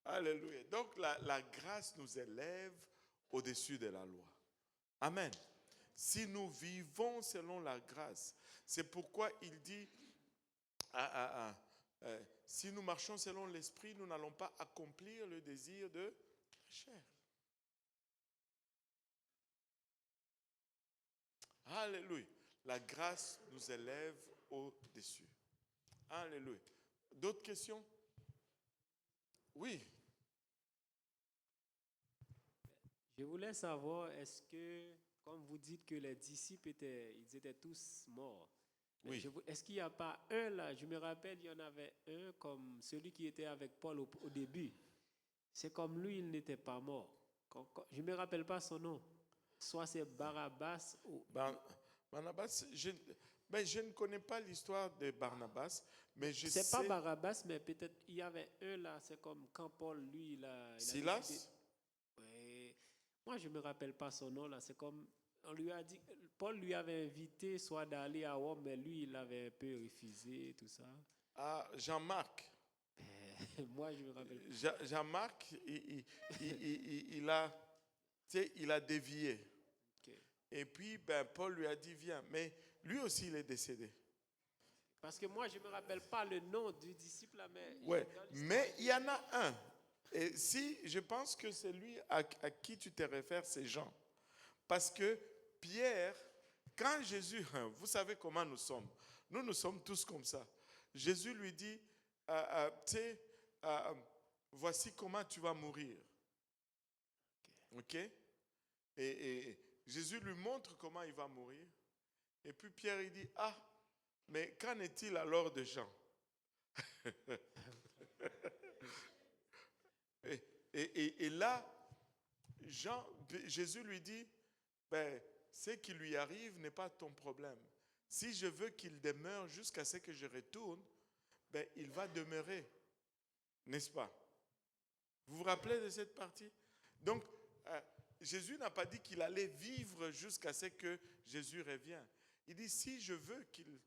Alléluia. Donc, la grâce nous élève au-dessus de la loi. Amen. Si nous vivons selon la grâce, c'est pourquoi il dit, si nous marchons selon l'esprit, nous n'allons pas accomplir le désir de la chair. Alléluia. La grâce nous élève au-dessus. Alléluia. D'autres questions? Oui. Je voulais savoir, est-ce que, comme vous dites que les disciples ils étaient tous morts, Oui. est-ce qu'il n'y a pas un là, je me rappelle, il y en avait un comme celui qui était avec Paul au début. C'est comme lui, il n'était pas mort. Je ne me rappelle pas son nom. Soit c'est Barabbas ou... Barnabas, je ne connais pas l'histoire de Barnabas, mais je sais... C'est pas Barabbas, mais peut-être il y avait un là, c'est comme quand Paul, lui, il a Silas? décidé... Ouais. Moi, je ne me rappelle pas son nom là, c'est comme... On lui a dit, Paul lui avait invité soit d'aller à Rome, mais lui, il avait un peu refusé, tout ça. Ah, Jean-Marc. Moi, je me rappelle pas. Jean-Marc, il a dévié. Okay. Et puis, Paul lui a dit, viens. Mais lui aussi, il est décédé. Parce que moi, je ne me rappelle pas le nom du disciple, là, mais... Ouais, mais il y en a un. Et si, je pense que c'est lui à qui tu te réfères, c'est Jean. Parce que Pierre, quand Jésus, vous savez comment nous sommes. Nous sommes tous comme ça. Jésus lui dit, voici comment tu vas mourir. Ok? Et Jésus lui montre comment il va mourir. Et puis Pierre, il dit, mais qu'en est-il alors de Jean? et là, Jésus lui dit, ce qui lui arrive n'est pas ton problème. Si je veux qu'il demeure jusqu'à ce que je retourne, il va demeurer. N'est-ce pas? Vous vous rappelez de cette partie? Donc, Jésus n'a pas dit qu'il allait vivre jusqu'à ce que Jésus revienne. Il dit, si je veux qu'il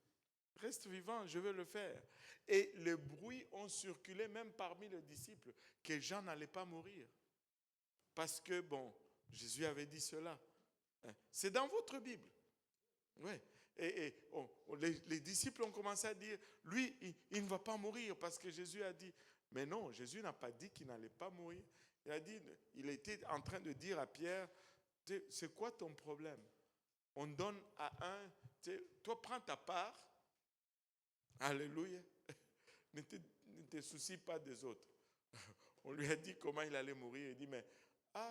reste vivant, je veux le faire. Et les bruits ont circulé même parmi les disciples que Jean n'allait pas mourir. Parce que, Jésus avait dit cela. C'est dans votre Bible. Ouais. Les disciples ont commencé à dire, lui, il ne va pas mourir parce que Jésus a dit. Mais non, Jésus n'a pas dit qu'il n'allait pas mourir. Il était en train de dire à Pierre, C'est quoi ton problème? On donne à un, toi prends ta part. Alléluia. Ne te soucie pas des autres. On lui a dit comment il allait mourir. Il dit, mais,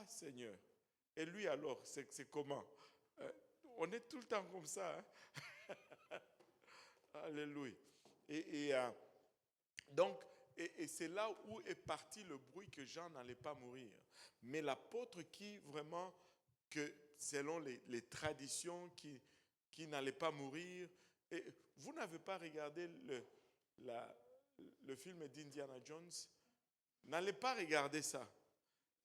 Seigneur, et lui alors, c'est comment? On est tout le temps comme ça. Hein? Alléluia. Donc, c'est là où est parti le bruit que Jean n'allait pas mourir. Mais l'apôtre qui vraiment, que selon les traditions, qui n'allait pas mourir. Et vous n'avez pas regardé le film d'Indiana Jones? N'allez pas regarder ça.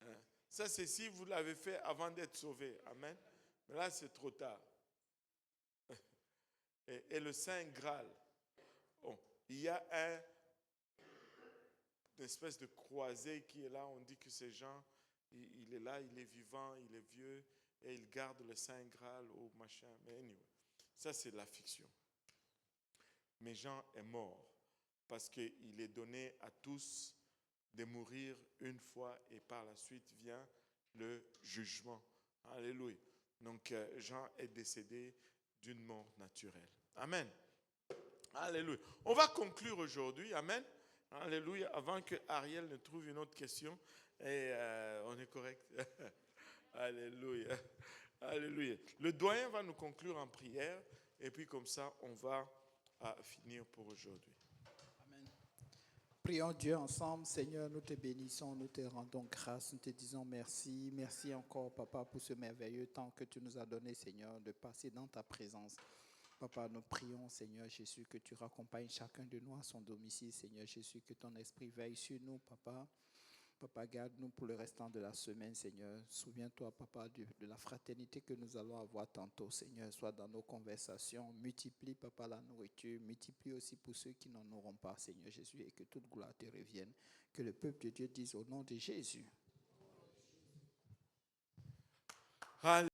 Hein? Ça, c'est si vous l'avez fait avant d'être sauvé. Amen. Mais là, c'est trop tard. Et le Saint Graal. Bon, il y a une espèce de croisé qui est là. On dit que ces gens, il est là, il est vivant, il est vieux, et il garde le Saint Graal ou machin. Mais anyway, ça c'est la fiction. Mais Jean est mort parce qu'il est donné à tous de mourir une fois et par la suite vient le jugement. Alléluia. Donc Jean est décédé d'une mort naturelle. Amen. Alléluia. On va conclure aujourd'hui. Amen. Alléluia. Avant que Ariel ne trouve une autre question. Et on est correct. Alléluia. Alléluia. Le doyen va nous conclure en prière. Et puis comme ça, on va finir pour aujourd'hui. Amen. Prions Dieu ensemble. Seigneur, nous te bénissons, nous te rendons grâce, nous te disons merci. Merci encore, Papa, pour ce merveilleux temps que tu nous as donné, Seigneur, de passer dans ta présence. Papa, nous prions, Seigneur Jésus, que tu raccompagnes chacun de nous à son domicile, Seigneur Jésus, que ton esprit veille sur nous, Papa. Papa, garde-nous pour le restant de la semaine, Seigneur. Souviens-toi, Papa, de la fraternité que nous allons avoir tantôt, Seigneur, soit dans nos conversations. Multiplie, Papa, la nourriture. Multiplie aussi pour ceux qui n'en auront pas, Seigneur Jésus, et que toute gloire te revienne. Que le peuple de Dieu dise au nom de Jésus.